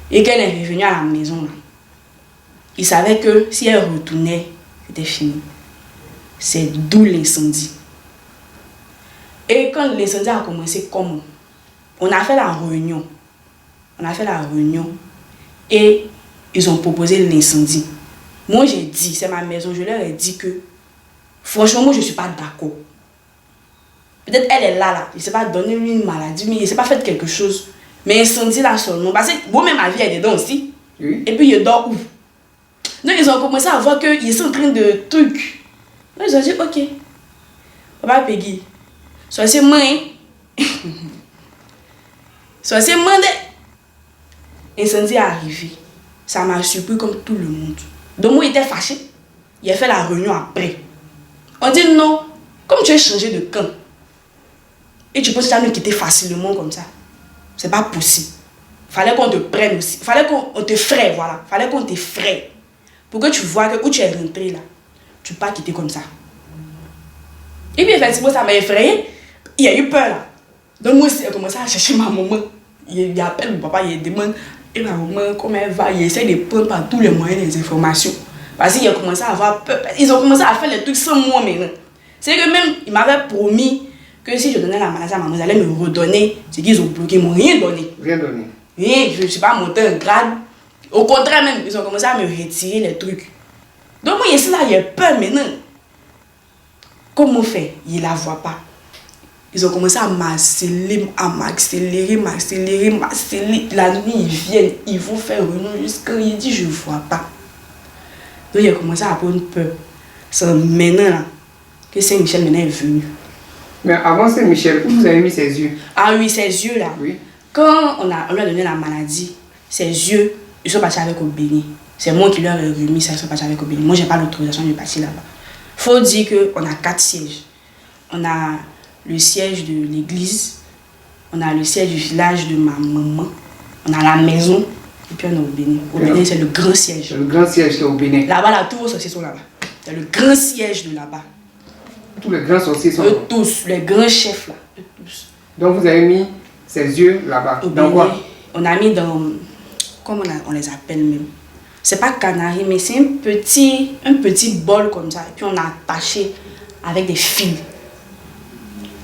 Et qu'elle est revenue à la maison, là, il savait que si elle retournait, c'était fini. C'est d'où l'incendie. Et quand l'incendie a commencé, comment? On a fait la réunion. Et ils ont proposé l'incendie. Moi, j'ai dit, c'est ma maison, je leur ai dit que, franchement, moi, je ne suis pas d'accord. Peut-être elle est là, je ne sais pas, donner une maladie, mais je ne sais pas faire quelque chose. Mais incendie là seulement. Parce que moi-même, ma vie est dedans aussi. Oui. Et puis, il dort où? Donc, ils ont commencé à voir qu'ils sont en train de trucs. Donc, ils ont dit, ok. Papa Peggy, soit c'est moi, soit c'est moi. Incendie est arrivé. Ça m'a surpris comme tout le monde. Donc, moi, j'étais fâché. Il a fait la réunion après. On dit non, comme tu as changé de camp, et tu penses que tu vas nous quitter facilement comme ça, c'est pas possible. Fallait qu'on te prenne aussi. Fallait qu'on te fraie, voilà. Fallait qu'on te fraie. Pour que tu vois que où tu es rentré là, tu ne peux pas quitter comme ça. Et puis effectivement, ça m'a effrayé. Il y a eu peur là. Donc moi aussi, j'ai commencé à chercher ma maman. Il appelle mon papa, il demande, et ma maman, comment elle va? Il essaie de prendre par tous les moyens des informations. Parce qu'il a commencé à avoir peur. Ils ont commencé à faire les trucs sans moi maintenant. C'est que même, il m'avait promis que si je donnais la maladie à maman, ils allaient me redonner. C'est qu'ils ont bloqué, ils m'ont rien donné. Rien donné. Rien, je ne suis pas monté un grade. Au contraire même, ils ont commencé à me retirer les trucs. Donc moi, ici là, il y a peur maintenant. Comment faire? Ils ne la voient pas. Ils ont commencé à m'accélérer. La nuit, ils viennent, ils vont faire réunion jusqu'à il dit, je ne vois pas. Donc il a commencé à prendre peur. C'est maintenant là, que Saint-Michel maintenant est venu. Mais avant Saint-Michel, où vous avez mis ses yeux? Ah oui, ses yeux là. Oui. Quand on lui a donné la maladie, ses yeux, ils sont partis avec au Béni. C'est moi qui leur ai remis ça, ils sont partis avec au Béni. Moi, je n'ai pas l'autorisation de partir là-bas. Il faut dire qu'on a 4 sièges. On a le siège de l'église, on a le siège du village de ma maman, on a la maison, et puis on a au Béni. Au Béni, c'est le grand siège. C'est le grand siège qui est au Bénin. Là-bas, là, tous vos sorciers sont là-bas. C'est le grand siège de là-bas. Tous les grands sorciers sont là. Tous, les grands chefs là, tous. Donc vous avez mis ses yeux là-bas. Dans quoi? On a mis dans, comment on les appelle même. C'est pas canari, mais c'est un petit bol comme ça. Et puis on a attaché avec des fils.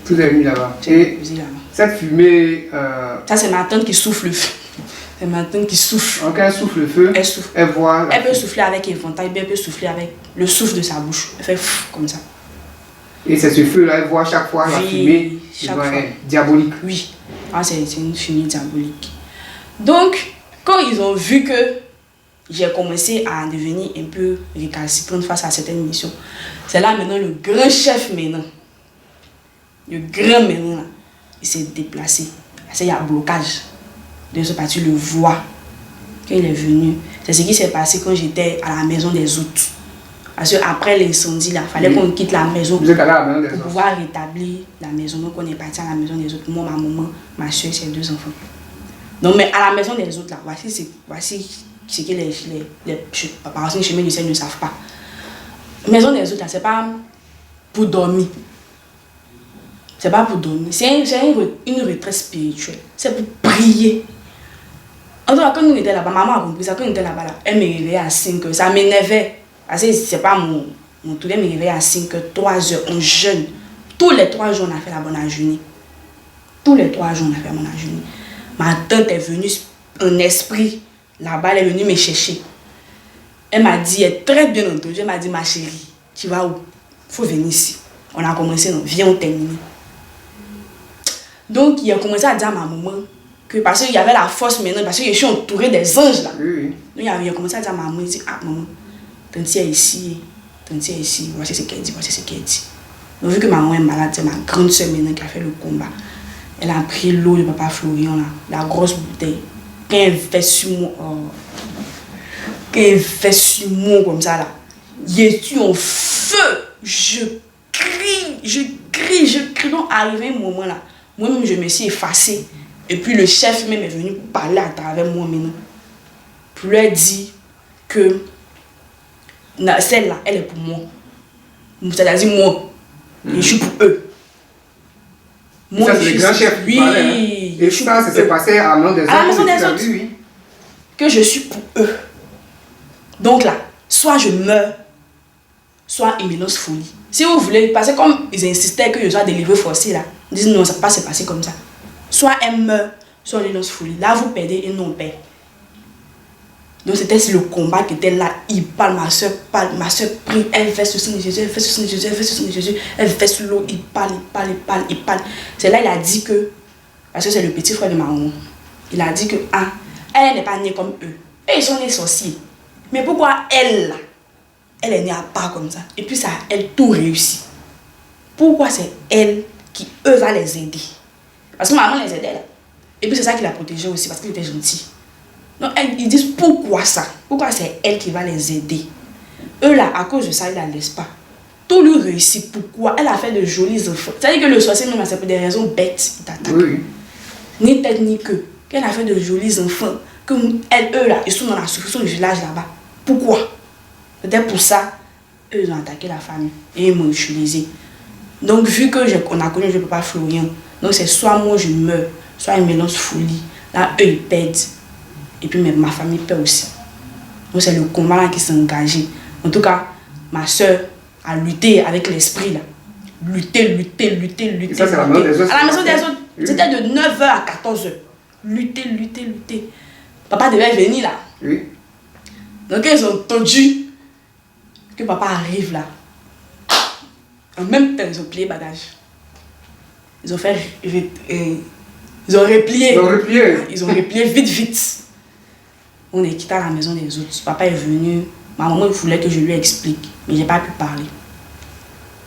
Vous avez mis là-bas. Et cette fumée... Ça c'est ma tante qui souffle le feu. C'est ma tante qui souffle. Quand elle souffle le feu, elle souffle. Elle voit... Elle peut souffler avec éventail, elle peut souffler avec le souffle de sa bouche. Elle fait comme ça. Et c'est ce feu-là, elle voit chaque fois la fumée diabolique. Oui, c'est une fumée diabolique. Donc, quand ils ont vu que j'ai commencé à devenir un peu récalcitrante face à certaines missions, c'est là maintenant le grand chef maintenant. Le grand maintenant, là, il s'est déplacé. Il y a un blocage. De ce parti le voit. Quand il est venu, c'est ce qui s'est passé quand j'étais à la maison des autres. Parce qu'après l'incendie, il fallait qu'on quitte la maison pour pouvoir rétablir la maison. Donc on est parti à la maison des autres. Moi, ma maman, ma soeur et ses 2 enfants. Donc mais à la maison des autres, là, voici ce que les par exemple, les chemins du ciel ne savent pas. La maison des autres, là, c'est pas pour dormir. C'est pas pour dormir. C'est une retraite spirituelle. C'est pour prier. En tout cas, quand on était là-bas, maman a compris ça. Quand on était là-bas, là, elle me réveillait à 5 heures. Ça m'énervait. Parce que c'est pas mon tour. Elle me réveillait à 5 heures, 3 heures. On jeûne. Tous les 3 jours, on a fait la bonne ajeunie. Tous les 3 jours, on a fait la bonne ajeunie. Ma tante est venue en esprit. Là-bas, elle est venue me chercher. Elle m'a dit, elle est très bien entendue. Elle m'a dit, ma chérie, tu vas où? Il faut venir ici. On a commencé, non, viens, on termine. Donc, il a commencé à dire à ma maman que parce qu'il y avait la force maintenant, parce que je suis entourée des anges là. Oui. Donc, il a commencé à dire à ma maman, il dit, ah maman, tante est ici, voici ce qu'elle dit, voici ce qu'elle dit. Donc, vu que ma maman est malade, c'est ma grande soeur maintenant qui a fait le combat. Elle a pris l'eau de papa Florian là, la grosse bouteille. Quand elle fait sur moi, comme ça là, je suis en feu, je crie. Donc, arrivé un moment là, moi-même je me suis effacée. Et puis le chef même est venu parler à travers moi maintenant. Pour leur dire que celle-là, elle est pour moi. C'est-à-dire moi. Je suis pour eux. Moi, ça, c'est le grand chef. Oui. Et ça s'est passé à la maison des autres. Oui. Que je suis pour eux. Donc là, soit je meurs, soit imminence folie. Si vous voulez, parce que comme ils insistaient que je sois délivré forcé là, ils disent non, ça ne peut pas se passer comme ça. Soit elle meurt, soit imminence folie. Là, vous perdez et nous on perd. Donc c'était le combat qui était là. Il parle, ma soeur prie, elle fait ce sang de Jésus, elle fait ce sang de Jésus, elle fait ce sang de Jésus, elle fait sous l'eau, il parle. C'est là il a dit que, parce que c'est le petit frère de ma maman, il a dit que, elle n'est pas née comme eux. Eux, ils sont nés sorciers. Mais pourquoi elle, là, elle est née à part comme ça? Et puis ça, elle tout réussi. Pourquoi c'est elle qui, eux, va les aider? Parce que maman les aidait là. Et puis c'est ça qui l'a protégée aussi, parce qu'elle était gentille. Donc ils disent pourquoi ça? Pourquoi c'est elle qui va les aider? Eux là, à cause de ça, ils la laissent pas. Tout lui réussit. Pourquoi? Elle a fait de jolis enfants. C'est-à-dire que le sorcier, même, c'est pour des raisons bêtes, il t'attaque. Oui. Ni tête ni queue. Qu'elle a fait de jolis enfants. Que eux là, ils sont dans la souffrance du village là-bas. Pourquoi? Peut-être pour ça, eux ils ont attaqué la famille. Et ils m'ont utilisé. Donc vu qu'on a connu le papa Florian, donc c'est soit moi je meurs, soit ils me lancent folie. Là, eux ils perdent. Et puis ma famille perd aussi. Donc c'est le combat là qui s'est engagé. En tout cas, ma soeur a lutté avec l'esprit là. Lutter. Et ça, c'est la maison des autres. À la maison des autres. Oui. C'était de 9h à 14h. Lutter. Papa devait venir là. Oui. Donc ils ont entendu que papa arrive là. En même temps, ils ont plié bagage. Ils ont replié vite. On est quitté à la maison des autres. Papa est venu. Ma maman voulait que je lui explique. Mais je n'ai pas pu parler.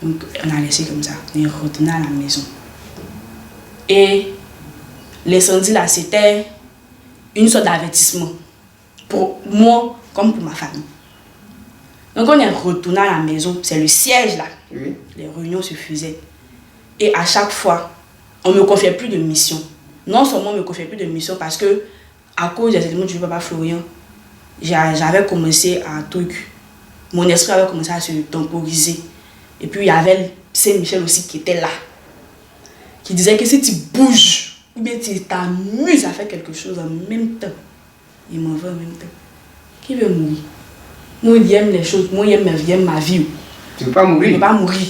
Donc on a laissé comme ça. On est retourné à la maison. Et l'incendie là, c'était une sorte d'avertissement. Pour moi, comme pour ma famille. Donc on est retourné à la maison. C'est le siège là. Oui. Les réunions se faisaient. Et à chaque fois, on ne me confiait plus de mission. Non seulement on ne me confiait plus de mission parce que, à cause des éléments du papa Florian, j'avais commencé à truc. Mon esprit avait commencé à se temporiser. Et puis il y avait Saint-Michel aussi qui était là. Qui disait que si tu bouges, ou bien tu t'amuses à faire quelque chose en même temps, il m'en veut en même temps. Qui veut mourir? Moi, il aime les choses. Moi, il aime ma vie. Tu ne veux pas mourir? Je ne veux pas mourir.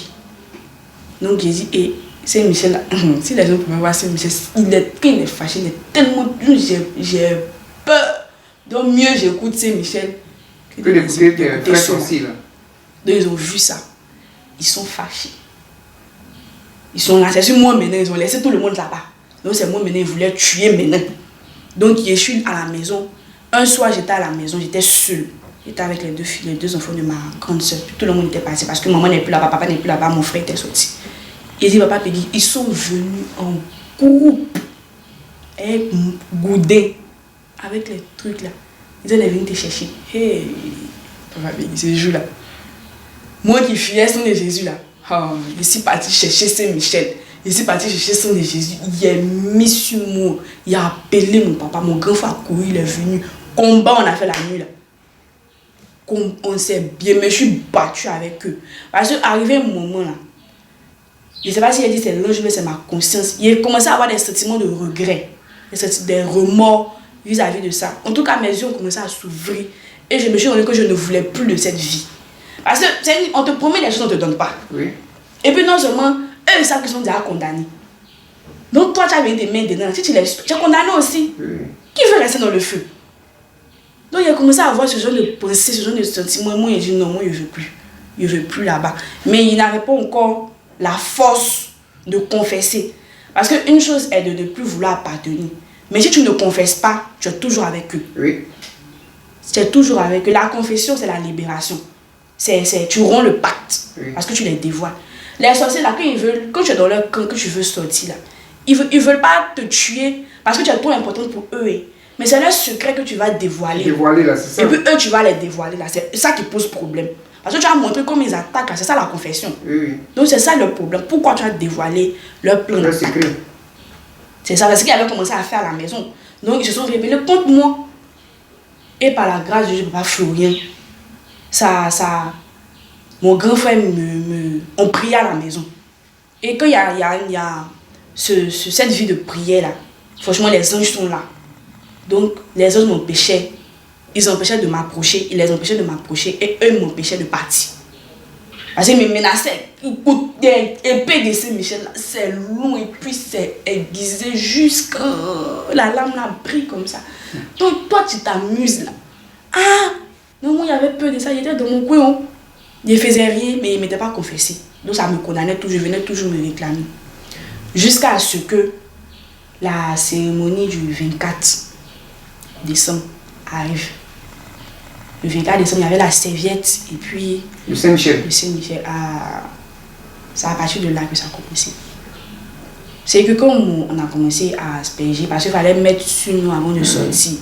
Donc j'ai dit, et Saint-Michel là, si les gens pouvaient voir Saint-Michel, il est fâché, il est tellement... J'ai peur. Donc mieux j'écoute Saint-Michel que d'écouter tes frères sorciers là. Donc ils ont vu ça. Ils sont fâchés. Ils sont là, c'est sur moi maintenant, ils ont laissé tout le monde là-bas. Donc c'est moi maintenant, ils voulaient tuer maintenant. Donc je suis à la maison. Un soir j'étais à la maison, j'étais seule. J'étais avec les deux filles, les deux enfants de ma grande soeur. Puis tout le monde était passé parce que maman n'est plus là-bas, papa n'est plus là-bas, mon frère était sorti. Il dit, papa Peggy, ils sont venus en groupe, et goudés, avec les trucs là. Ils allaient venir te chercher. Hey, papa Peggy, ce jour-là. Moi qui fuyais son de Jésus là, je suis parti chercher Saint-Michel. Je suis parti chercher son de Jésus. Il est mis sur moi. Il a appelé mon papa, mon grand frère a couru, il est venu. Combat, on a fait la nuit là. On s'est bien, mais je suis battue avec eux. Parce qu'arrivé un moment là, je ne sais pas si elle dit c'est l'ange, mais c'est ma conscience. Il a commencé à avoir des sentiments de regret, des remords vis-à-vis de ça. En tout cas, mes yeux ont commencé à s'ouvrir. Et je me suis rendu que je ne voulais plus de cette vie. Parce que on te promet des choses, on ne te donne pas. Oui. Et puis non seulement, eux ils savent qu'ils sont déjà condamnés. Donc toi, tu as mis tes mains dedans. Si tu es condamné aussi. Oui. Qui veut rester dans le feu? Donc il a commencé à avoir ce genre de pensée, ce genre de sentiment. Moi, il dit non, moi je ne veux plus. Je ne veux plus là-bas. Mais il n'avait pas encore la force de confesser. Parce qu'une chose est de ne plus vouloir appartenir. Mais si tu ne confesses pas, tu es toujours avec eux. Oui. Tu es toujours avec eux. La confession, c'est la libération. Tu romps le pacte. Oui. Parce que tu les dévoiles. Les sorciers, là, quand tu es dans leur camp, que tu veux sortir, là, ils ne veulent pas te tuer parce que tu es trop important pour eux. Mais c'est leur secret que tu vas dévoiler. Dévoiler là, c'est ça. Et puis eux, tu vas les dévoiler là. C'est ça qui pose problème. Parce que tu as montré comment ils attaquent là. C'est ça la confession. Oui. Donc c'est ça le problème. Pourquoi tu as dévoilé leur plan d'attaque? C'est ça. C'est ce qu'ils avaient commencé à faire à la maison. Donc ils se sont révélés contre moi. Et par la grâce de Dieu, papa Florian, mon grand frère on priait à la maison. Et quand il y a cette vie de prière là, franchement les anges sont là. Donc les anges m'empêchaient. Ils empêchaient de m'approcher, ils les empêchaient de m'approcher et eux m'empêchaient de partir. Parce qu'ils me menaçaient. Épée de Saint-Michel, c'est long et puis c'est aiguisé jusqu'à la lame là brille comme ça. Donc toi tu t'amuses là Ah, non, moi, il y avait peur de ça, il était dans mon coin. Il ne faisait rien, mais il ne m'était pas confessé. Donc ça me condamnait toujours, je venais toujours me réclamer. Jusqu'à ce que la cérémonie du 24 décembre arrive. Le 24 décembre, il y avait la serviette et puis... Le Saint-Michel. Le Saint-Michel. Ah, c'est à partir de là que ça a commencé. C'est que quand on a commencé à asperger, parce qu'il fallait mettre sur nous avant de sortir,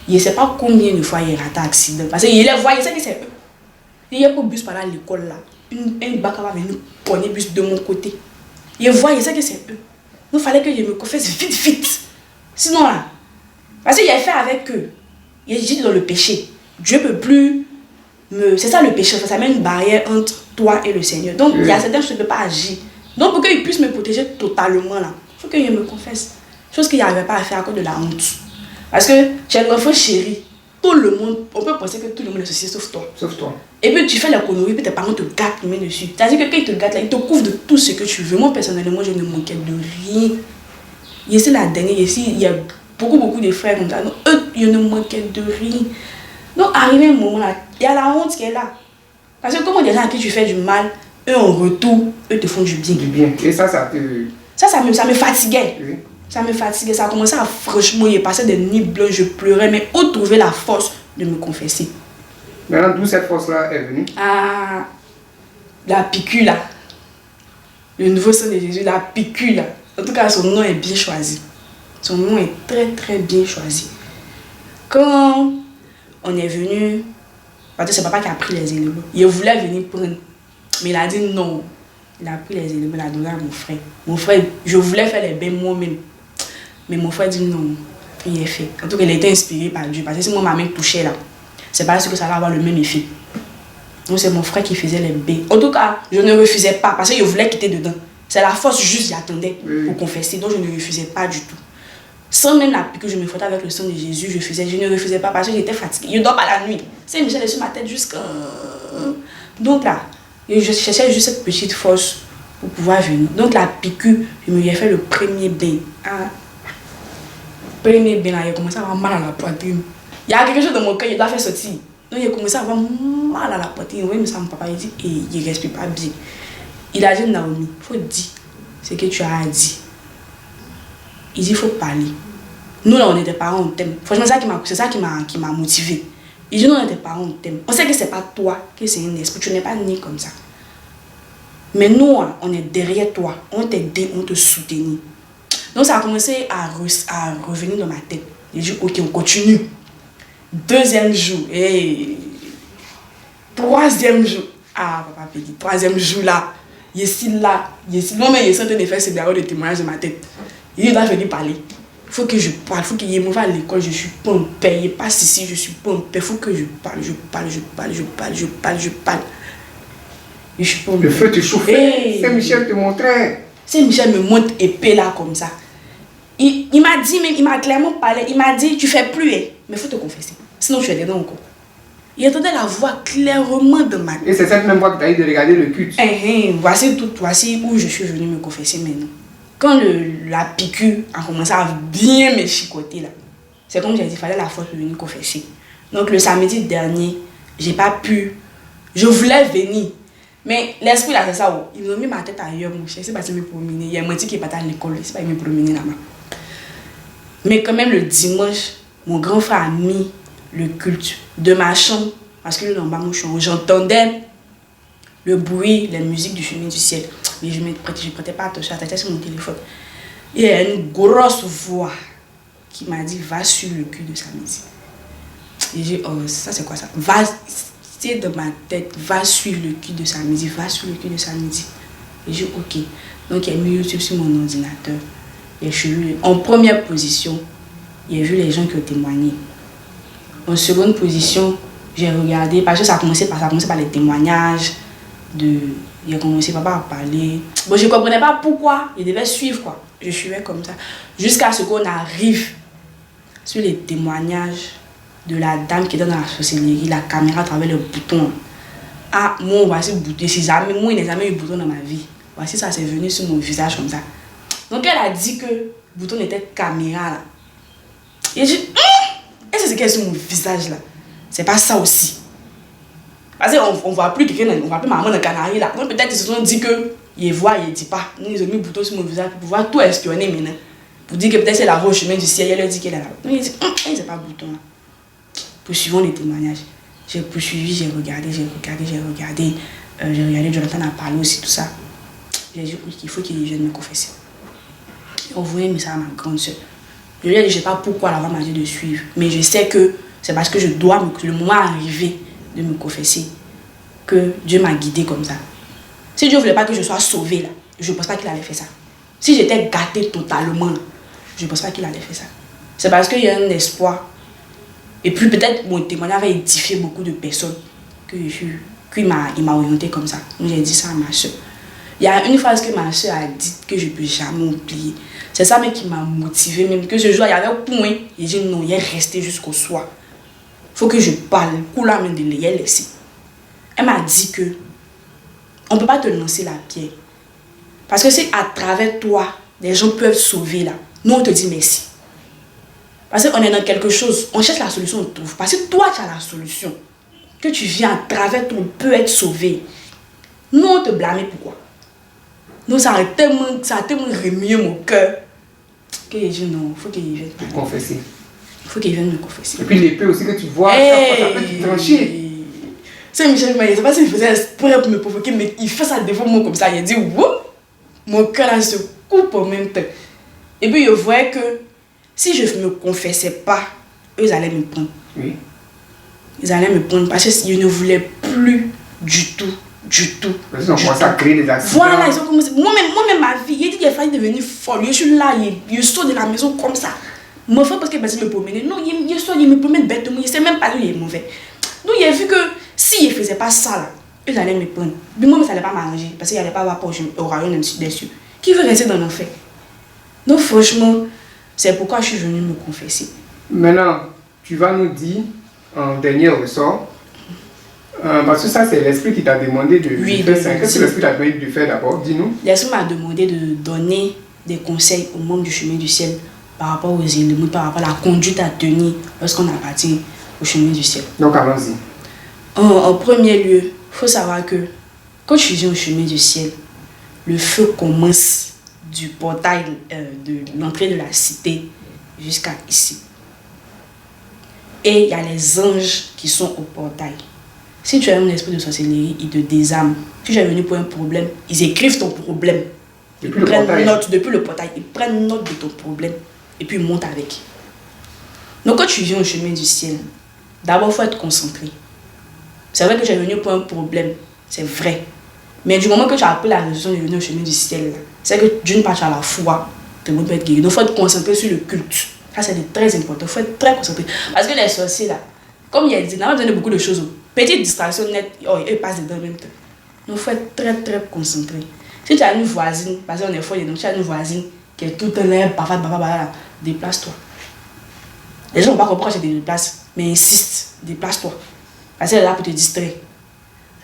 je ne sais pas combien de fois il a raté accident. Parce qu'il les voyait, c'est que c'est eux. Il y a un bus par là à l'école là. Un bac va venir pogner le bus de mon côté. Il voyait, c'est que c'est eux. Il fallait que je me confesse vite, vite. Sinon là, parce qu'il a fait avec eux. J'étais dans le péché. Dieu ne peut plus me... C'est ça le péché, ça met une barrière entre toi et le Seigneur. Donc il y a certaines choses que je ne peux pas agir. Donc pour qu'il puisse me protéger totalement là, il faut que je me confesse. Chose qu'il n'arrivait pas à faire à cause de la honte. Parce que tu es l'enfant chéri. Tout le monde, on peut penser que tout le monde est ceci sauf toi. Sauf toi. Et puis tu fais la connerie, puis tes parents te gâtent, ils mettent dessus. C'est-à-dire que quand ils te gâtent là, ils te couvrent de tout ce que tu veux. Moi personnellement, je ne manquais de rien. Ici la dernière, ici, il y a beaucoup de frères comme ça. Donc eux, je ne manquais de rien. Donc arrivé un moment là, il y a la honte qui est là. Parce que comment des gens à qui tu fais du mal, eux en retour, eux te font du bien. Du bien. Et ça te... Ça me fatiguait. Oui. Ça me fatiguait. Ça a commencé à franchement, il passait des nuits blanches, je pleurais, mais où trouver la force de me confesser? Maintenant, d'où cette force-là est venue? Ah, la piqûre là. Le nouveau sang de Jésus, la piqûre là. En tout cas, son nom est bien choisi. Son nom est très très bien choisi. Quand on est venu, parce que c'est papa qui a pris les éléments. Il voulait venir prendre, mais il a dit non. Il a pris les éléments, il a donné à mon frère. Mon frère, je voulais faire les bains moi-même. Mais mon frère dit non, il est fait. En tout cas, il a été inspiré par Dieu. Parce que si moi, ma main touchait là, c'est pas sûr que ça va avoir le même effet. Donc c'est mon frère qui faisait les bains. En tout cas, je ne refusais pas parce que je voulais quitter dedans. C'est la force juste, j'attendais pour confesser. Donc je ne refusais pas du tout. Sans même la piqûre que je me frottais avec le sang de Jésus, je ne refusais pas parce que j'étais fatiguée. Je ne dors pas la nuit. C'est Michel est sur ma tête jusqu'à... Donc là, je cherchais juste cette petite force pour pouvoir venir. Donc la piqûre, je me suis fait le premier bain. Premier bain là, il a commencé à avoir mal à la poitrine. Il y a quelque chose dans mon cœur, il doit faire sortir. Donc il a commencé à avoir mal à la poitrine. Oui, mais ça, mon papa, il dit, il ne respire pas bien. Il a dit, Naomi, il faut dire ce que tu as dit. Il dit, il faut parler. Nous, là, on est des parents, on t'aime. Franchement, c'est ça qui m'a motivé. Il dit, nous, on est des parents, on t'aime. On sait que ce n'est pas toi, que c'est un esprit. Tu n'es pas né comme ça. Mais nous, on est derrière toi. On t'aide, on te soutient. Donc, ça a commencé à revenir dans ma tête. J'ai dit, ok, on continue. Deuxième jour. Hey. Troisième jour. Ah, papa Peggy. Troisième jour là. Il est là. Non, mais il est en train de faire ses barreaux de témoignage de ma tête. Il doit venir parler. Il faut que je parle. Il faut qu'il y ait mauvais à l'école. Je suis pas en paix. Il pas ici. Je suis pas en paix. Il faut que je parle. Je parle. Je suis pas en paix. Le feu te chauffait. Hey. Saint-Michel te montrait. Saint-Michel me montre épée là comme ça. Il m'a dit, même, il m'a clairement parlé. Il m'a dit, tu fais plus, mais il faut te confesser. Sinon, tu es dedans encore. Il entendait la voix clairement de ma tête. Et c'est cette même voix que tu as eu de regarder le culte. Voici où je suis venue me confesser maintenant. Quand la piqûre a commencé à bien me chicoter là, c'est comme j'ai dit, il fallait la force pour venir confesser. Donc le samedi dernier, j'ai pas pu. Je voulais venir. Mais l'esprit là, c'est ça. Ils ont mis ma tête ailleurs, mon cher. C'est pas me promener. Il y a un petit qui est parti à l'école. C'est pas me promener là-bas. Mais quand même, le dimanche, mon grand frère a mis le culte de ma chambre. Parce que là, en bas, j'entendais le bruit, la musique du chemin du ciel. Mais je ne prêtais pas attention, j'étais sur mon téléphone. Il y a une grosse voix qui m'a dit, va sur le culte de samedi. Et j'ai dit, oh, ça c'est quoi ça? C'est dans ma tête, va suivre le culte de samedi, va sur le culte de samedi. Et j'ai dit, ok. Donc il a mis YouTube sur mon ordinateur. Et je suis vu, en première position, il a vu les gens qui ont témoigné. En seconde position, j'ai regardé, parce que ça a commencé par les témoignages. Il a commencé papa à parler. Bon, je ne comprenais pas pourquoi il devait suivre quoi. Je suivais comme ça. Jusqu'à ce qu'on arrive sur les témoignages de la dame qui était dans la sorcellerie, la caméra à travers le bouton. Ah, moi, voici le bouton. Moi, il n'a jamais eu de bouton dans ma vie. Voici ça, c'est venu sur mon visage comme ça. Donc, elle a dit que le bouton était caméra là. Et j'ai dit, est-ce que c'est sur mon visage là? C'est pas ça aussi. Parce qu'on ne voit plus quelqu'un, on ne voit plus maman dans le canari là. Donc peut-être ils se sont dit que ils voient, ils ne disent pas. Nous, ils ont mis le bouton sur mon visage pour pouvoir tout espionner maintenant. Pour dire que peut-être c'est la roue au chemin du ciel, elle leur dit qu'elle est là. Donc ils disent, c'est pas le bouton là. Poursuivons les témoignages. J'ai poursuivi, j'ai regardé. J'ai regardé, Jonathan a parlé aussi, tout ça. J'ai dit qu'il faut qu'il vienne me confesser. On voyait ça à ma grande soeur. Je lui ai dit, je ne sais pas pourquoi la femme m'a dit de suivre, mais je sais que c'est parce que je dois, le moment arrivé de me confesser, que Dieu m'a guidée comme ça. Si Dieu ne voulait pas que je sois sauvée, là, je ne pense pas qu'il allait faire ça. Si j'étais gâtée totalement, là, je ne pense pas qu'il allait faire ça. C'est parce qu'il y a un espoir. Et puis peut-être mon témoignage va édifier beaucoup de personnes qu'il m'a orienté comme ça. J'ai dit ça à ma soeur. Il y a une phrase que ma soeur a dit que je ne peux jamais oublier. C'est ça même qui m'a motivée. Même que ce jour, il y avait un point. Et j'ai dit non, il est resté jusqu'au soir. Il faut que je parle. Elle m'a dit que on ne peut pas te lancer la pierre. Parce que c'est à travers toi, les gens peuvent sauver là. Nous, on te dit merci. Parce qu'on est dans quelque chose, on cherche la solution, on trouve. Parce que toi, tu as la solution. Que tu viens à travers toi, on peut être sauvé. Nous, on te blâme pourquoi? Nous, ça a tellement remué mon cœur. Que j'ai dit non, il faut qu'il vienne me confesser. Il faut qu'il vienne me confesser. Et puis l'épée aussi que tu vois, ça peut te trancher. C'est Michel Maïs, je ne sais pas s'il faisait exprès pour me provoquer, mais il fait ça devant moi comme ça. Il dit, wouh, mon cœur là se coupe en même temps. Et puis je voyais que si je ne me confessais pas, eux allaient me prendre. Oui. Ils allaient me prendre parce qu'ils ne voulaient plus du tout. Ils ont commencé à créer des accidents. Voilà, ils ont commencé. Moi-même, ma vie, il dit qu'il a failli devenir folle. Je suis là, il sort de la maison comme ça. Mon frère, parce qu'il me promener. Non, il sort, il me promène bêtement. Il ne sait même pas lui, il est mauvais. Donc, il a vu que s'il ne faisait pas ça, là, ils allaient me prendre. Mais moi, ça n'allait pas m'arranger parce qu'il n'allait pas avoir au royaume des cieux. Qui veut rester dans l'enfer? Donc, franchement, c'est pourquoi je suis venue me confesser. Maintenant, tu vas nous dire en dernier ressort. Parce que ça, c'est l'esprit qui t'a demandé de faire ça. Qu'est-ce que l'esprit t'a demandé de faire d'abord? Dis-nous. L'esprit m'a demandé de donner des conseils aux membres du chemin du ciel par rapport aux éléments, par rapport à la conduite à tenir lorsqu'on a parti au chemin du ciel. Donc, allons-y. En premier lieu, il faut savoir que quand tu viens au chemin du ciel, le feu commence du portail de l'entrée de la cité jusqu'à ici. Et il y a les anges qui sont au portail. Si tu as un esprit de sorcellerie, ils te désarment. Si tu es venu pour un problème, ils écrivent ton problème. Ils prennent note depuis le portail. Ils prennent note de ton problème et puis ils montent avec. Donc quand tu viens au chemin du ciel, d'abord il faut être concentré. C'est vrai que tu es venu pour un problème, c'est vrai. Mais du moment que tu as pris la résolution de venir au chemin du ciel, c'est que d'une part tu as la foi, tout le monde peut être guéri. Donc il faut être concentré sur le culte. Ça c'est très important, il faut être très concentré. Parce que les sorciers là, comme il y a dit, on a besoin de beaucoup de choses. Petite distraction nette, ils passent dedans en même temps. Donc il faut être très concentré. Si tu as une voisine, parce qu'on est fort, donc tu as une voisine qui est tout le temps là, déplace-toi. Les gens ne vont pas comprendre que tu te déplaces, mais insiste, déplace-toi. Parce qu'elle est là pour te distraire.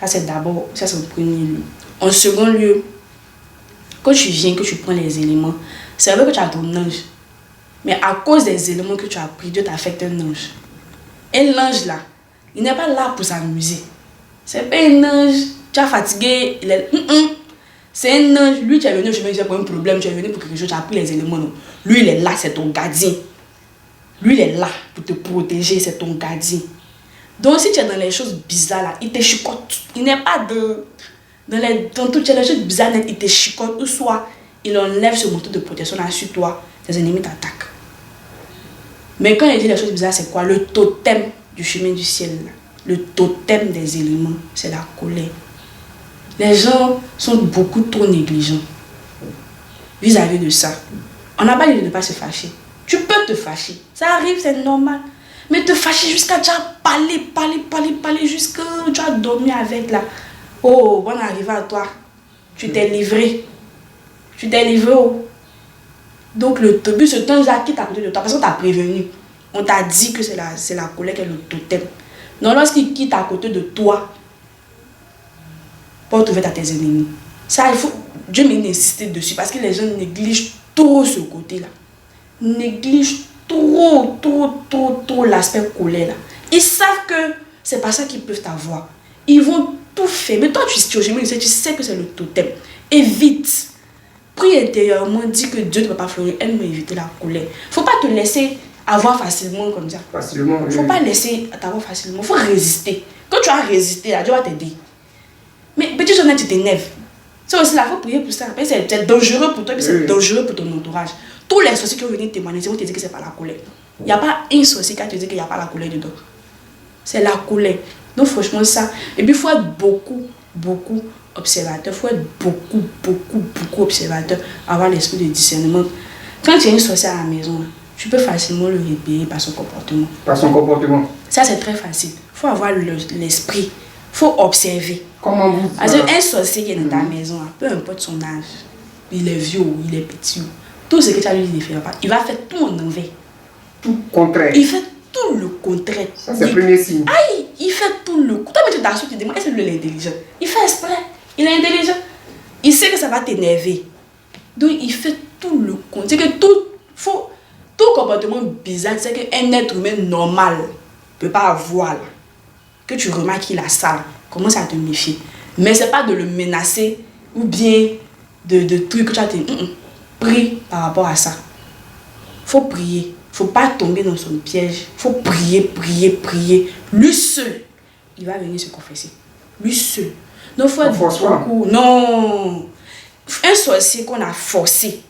Ça c'est d'abord, ça c'est le premier lieu. En second lieu, quand tu viens, que tu prends les éléments, c'est vrai que tu as ton ange. Mais à cause des éléments que tu as pris, Dieu t'affecte un ange. Et l'ange là, il n'est pas là pour s'amuser. C'est pas un ange, tu as fatigué, il est... C'est un ange, lui tu es venu au chemin pour un problème, tu es venu pour quelque chose, tu as pris les éléments. Non. Lui il est là, c'est ton gardien. Lui il est là pour te protéger, c'est ton gardien. Donc si tu es dans les choses bizarres là, il te chicote. Il n'est pas dans toutes les choses bizarres, il te chicote. Ou soit il enlève ce manteau de protection là sur toi, tes ennemis t'attaquent. Mais quand il dit les choses bizarres, c'est quoi? Le totem du chemin du ciel là. Le totem des éléments, c'est la colère. Les gens sont beaucoup trop négligents vis-à-vis de ça. On n'a pas dit de ne pas se fâcher. Tu peux te fâcher. Ça arrive, c'est normal. Mais te fâcher jusqu'à tu as parlé, jusqu'à tu as dormi avec là. Oh, bon arrivé à toi. Tu t'es livré. Oh. Donc le but, ce temps-là qui t'a côté de toi, parce qu'on t'a prévenu. On t'a dit que c'est la colère qui est le totem. Donc lorsqu'il quitte à côté de toi, porte ouverte à tes ennemis. Ça, il faut... Dieu m'a insisté dessus parce que les gens négligent trop ce côté-là. Négligent trop l'aspect colère là. Ils savent que c'est pas ça qu'ils peuvent t'avoir. Ils vont tout faire. Mais toi, tu sais que c'est le totem. Évite. Prie intérieurement, dis que Dieu ne va pas fleurir. Elle m'a évité la colère. Faut pas te laisser avoir facilement comme ça. Facilement. Faut pas laisser t'avoir facilement. Faut résister. Quand tu as résisté, là, Dieu va t'aider. Mais petit jeune, tu t'énerves. C'est aussi là, il faut prier pour ça. C'est dangereux pour toi et c'est dangereux pour ton entourage. Tous les sorciers qui vont venir témoigner, ils vont te dire que c'est pas la colère. Il n'y a pas un sorcier qui va te dire qu'il n'y a pas la colère dedans. C'est la colère. Donc franchement ça. Et puis il faut être beaucoup observateur. Il faut être beaucoup observateur. Avoir l'esprit de discernement. Quand tu as une sorcière à la maison, tu peux facilement le repérer par son comportement. Par son comportement. Ça c'est très facile. Il faut avoir l'esprit. Il faut observer. Comment vous... Parce qu'un sorcier qui est dans ta maison, peu importe son âge, il est vieux ou il est petit, tout ce que tu as lui dit, il va faire tout en envers. Tout contraire. Il fait tout le contraire. Ça, c'est le premier signe. Aïe, il fait tout le contraire. Toi, tu t'assois, tu te demandes, est-ce que lui est intelligent? Il fait exprès. Il est intelligent. Il sait que ça va t'énerver. Donc, il fait tout le contraire. C'est que tout comportement bizarre, c'est qu'un être humain normal ne peut pas avoir. Là. Que tu remarques qu'il a ça, commence à te méfier. Mais ce n'est pas de le menacer ou bien de trucs que tu as dit. Prie par rapport à ça. Il faut prier. Il ne faut pas tomber dans son piège. Il faut prier. Lui seul, il va venir se confesser. Lui seul. Donc, il faut être beaucoup. Non. Un sorcier qu'on a forcé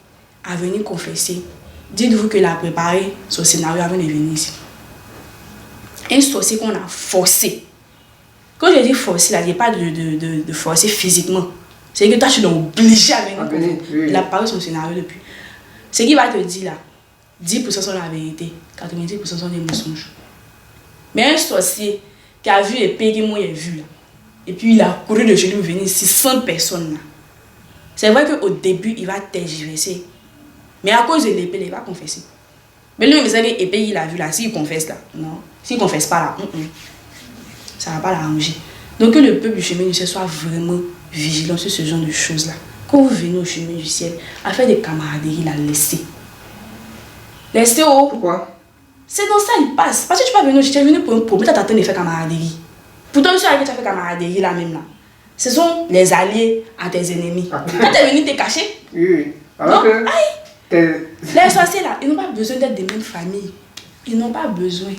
à venir confesser, dites-vous qu'il a préparé son scénario avant de venir ici. Un sorcier qu'on a forcé. Quand je dis forcer, là, il n'y a pas de forcer physiquement. C'est que toi, tu es obligé à venir. Il a préparé son scénario depuis. Ce qu'il va te dire là, 10% sont la vérité, 90% sont des mensonges. Mais un sorcier qui a vu l'épée qui moi j'ai vu là, et puis il a couru de chez lui pour venir ici, 100 personnes là. C'est vrai qu'au début, il va tergiverser. Mais à cause de l'épée, il va confesser. Mais lui, il sait que l'épée, il a vu là, s'il confesse là, non. S'il ne confesse pas là, ça ne va pas l'arranger. Donc que le peuple du chemin du ciel soit vraiment vigilant sur ce genre de choses là. Quand vous venez au chemin du ciel, à faire des camaraderies, la laisser. Laissez haut. Pourquoi? C'est dans ça il passe. Parce que tu vas venir, tu es venu pour un problème, tu t'attends de faire camaraderie. Pourtant, ceux avec qui tu as fait camaraderie là même là, ce sont les alliés à tes ennemis. Quand tu es venu te cacher. Oui. Alors donc, les sorciers là, ils n'ont pas besoin d'être des mêmes familles. Ils n'ont pas besoin.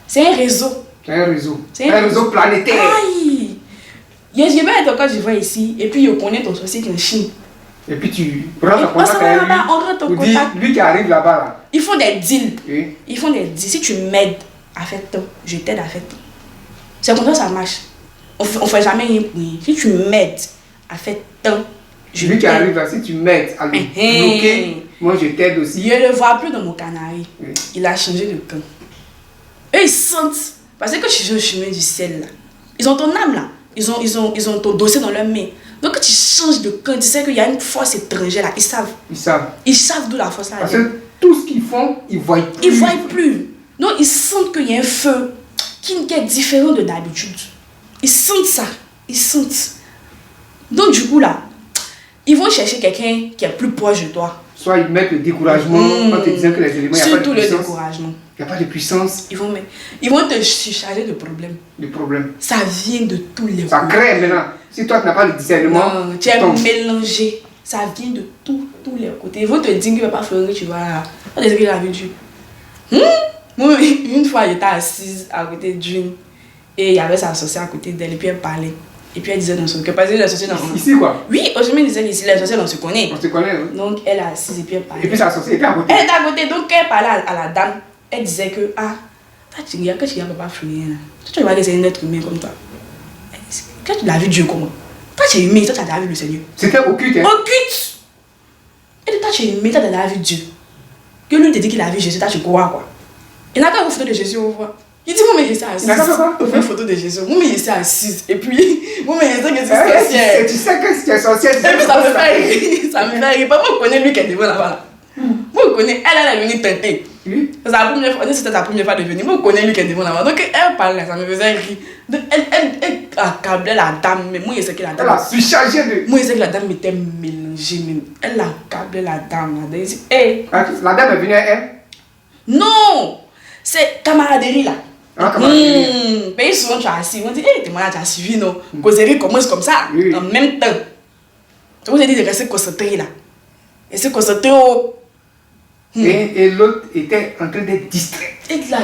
C'est un réseau. C'est un réseau. C'est un réseau planétaire. Aïe! Je vais être quand je vois ici, et puis je connais ton sorcier qui est en Chine. Et puis tu prends le contact avec lui. On rentre en contact. Lui qui arrive là-bas là. Ils font des deals. Oui. Ils font des deals. Si tu m'aides à faire tant, je t'aide à faire tant. C'est comme ça que ça marche. On ne fait jamais rien pour rien. Si tu m'aides à faire tant, je t'aide. Lui qui arrive là, si tu m'aides à le bloquer, moi je t'aide aussi. Je ne le vois plus dans mon canari. Oui. Il a changé de camp. Eux ils sentent. Parce que tu es au chemin du ciel là. Ils ont ton âme là. Ils ont ton dossier dans leurs mains. Donc quand tu changes de camp, tu sais qu'il y a une force étrangère là. Ils savent. Ils savent d'où la force là. Parce que tout ce qu'ils font, ils ne voient plus. Ils ne voient plus. Donc ils sentent qu'il y a un feu qui est différent de d'habitude. Ils sentent ça. Ils sentent. Donc du coup là, ils vont chercher quelqu'un qui est plus proche de toi. Soit ils mettent le découragement en te disant que les éléments, il n'y a pas de puissance. Surtout le découragement. Il n'y a pas de puissance. Ils vont te charger de problèmes. De problème. Ça vient de tous les Ça crée maintenant. Si toi tu n'as pas le discernement, non, tu es mélangé. Ça vient de tous les côtés. Ils vont te dire qu'il ne va pas fleurir, tu vois. Ça veut dire qu'il a vu Dieu. Moi, une fois, j'étais assise à côté d'une et il y avait sa sorcière à côté d'elle et puis elle parlait. Et puis elle disait dans son cœur, parce que les sorciers dans ici quoi? Oui, au chemin disait ici, les sorciers on se connaît. On se connaît, oui. Donc elle est assise et puis elle parlait. Et puis sa sorcière était à côté. Elle était à côté, donc elle parlait à la dame. Elle disait que, toi tu regardes, quand tu regardes papa fleurir, tu vois que c'est un être humain comme toi. Quand tu l'as vu Dieu comment? Toi tu es humain, toi tu as déjà vu le Seigneur. C'était occulte, hein? Occulte! Et toi tu es humain, toi tu as déjà vu Dieu. Que lui te dit qu'il a vu Jésus, toi tu crois quoi? Il n'a qu'à une photo de Jésus, on voit. Il dit, moi, mais je suis assise. On fait une photo de Jésus. Moi, mais je suis assise. Et puis, moi, mais je sais que c'est sorcière. Tu sais que si tu es sorcière, et puis, ça me fait rire. Ça me fait rire. Moi, on connaît lui qui est devant là-bas. Moi, on connaît. Elle est venue tenter. C'était sa première fois de venir. Moi, on connaît lui qui est devant là-bas. Donc, elle parlait, ça me faisait rire. Donc, elle accablait la dame. Mais moi, je sais que la dame. Elle a surchargé de. Moi, je sais que la dame était mélangée. Elle accablait la dame. Elle dit, hey. La dame est venue à elle? Non! C'est camaraderie là. Pays souvent, tu as assis. On dit, hé, t'es malade, tu as suivi, non? Causerie commence comme ça, en même temps. Tu vous ai dit de rester concentré là. Rester concentré au. Et l'autre était en train d'être distrait. Et là,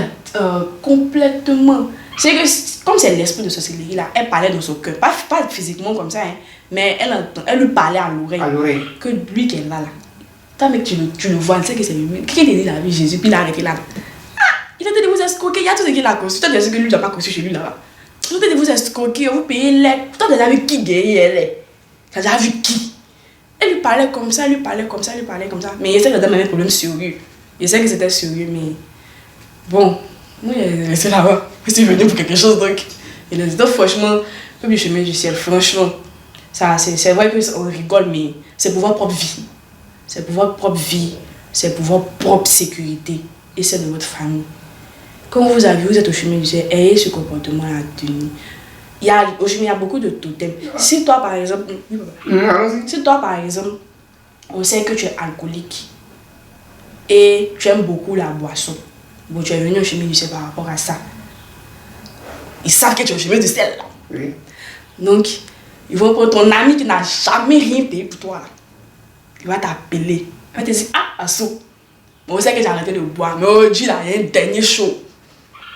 complètement. C'est que, comme c'est l'esprit de sorcellerie là, elle parlait dans son cœur. Pas physiquement comme ça, hein, mais elle lui parlait à l'oreille. À l'oreille. Que lui qu'elle va là. Tant mec, tu le vois, tu sais que c'est lui. Qui t'a dit la vie de Jésus, puis il a arrêté là. Il a dit de vous escroquer, il y a tout ce qu'il a conçu. Toi, tu sais que lui, il n'a pas conçu chez lui là-bas. Il a dit de vous escroquer, vous payez l'aide. Toi, tu as déjà vu qui guérit elle est. Tu as déjà vu qui. Elle lui parlait comme ça, lui parlait comme ça, lui parlait comme ça. Mais il sait que j'avais un problème sérieux. Il sait que c'était sérieux, mais. Bon, moi, je suis resté là-bas. Je suis venu pour quelque chose donc. Et le dit, franchement, comme le chemin du ciel, franchement, c'est vrai qu'on rigole, mais c'est pour votre propre vie. C'est pour votre propre vie, c'est pour votre propre sécurité et celle de votre famille. Quand vous êtes au chemin du ciel, ayez ce comportement-là à tenir. Au chemin, il y a beaucoup de totems. Si toi, par exemple, on sait que tu es alcoolique et tu aimes beaucoup la boisson, bon, tu es venu au chemin du ciel par rapport à ça. Ils savent que tu es au chemin du ciel. Là. Oui. Donc, ils vont prendre ton ami qui n'a jamais rien payé pour toi. Là. Il va t'appeler. Il va te dire, ah, Asso, on sait que j'ai arrêté de boire, mais aujourd'hui, là, il y a un dernier show.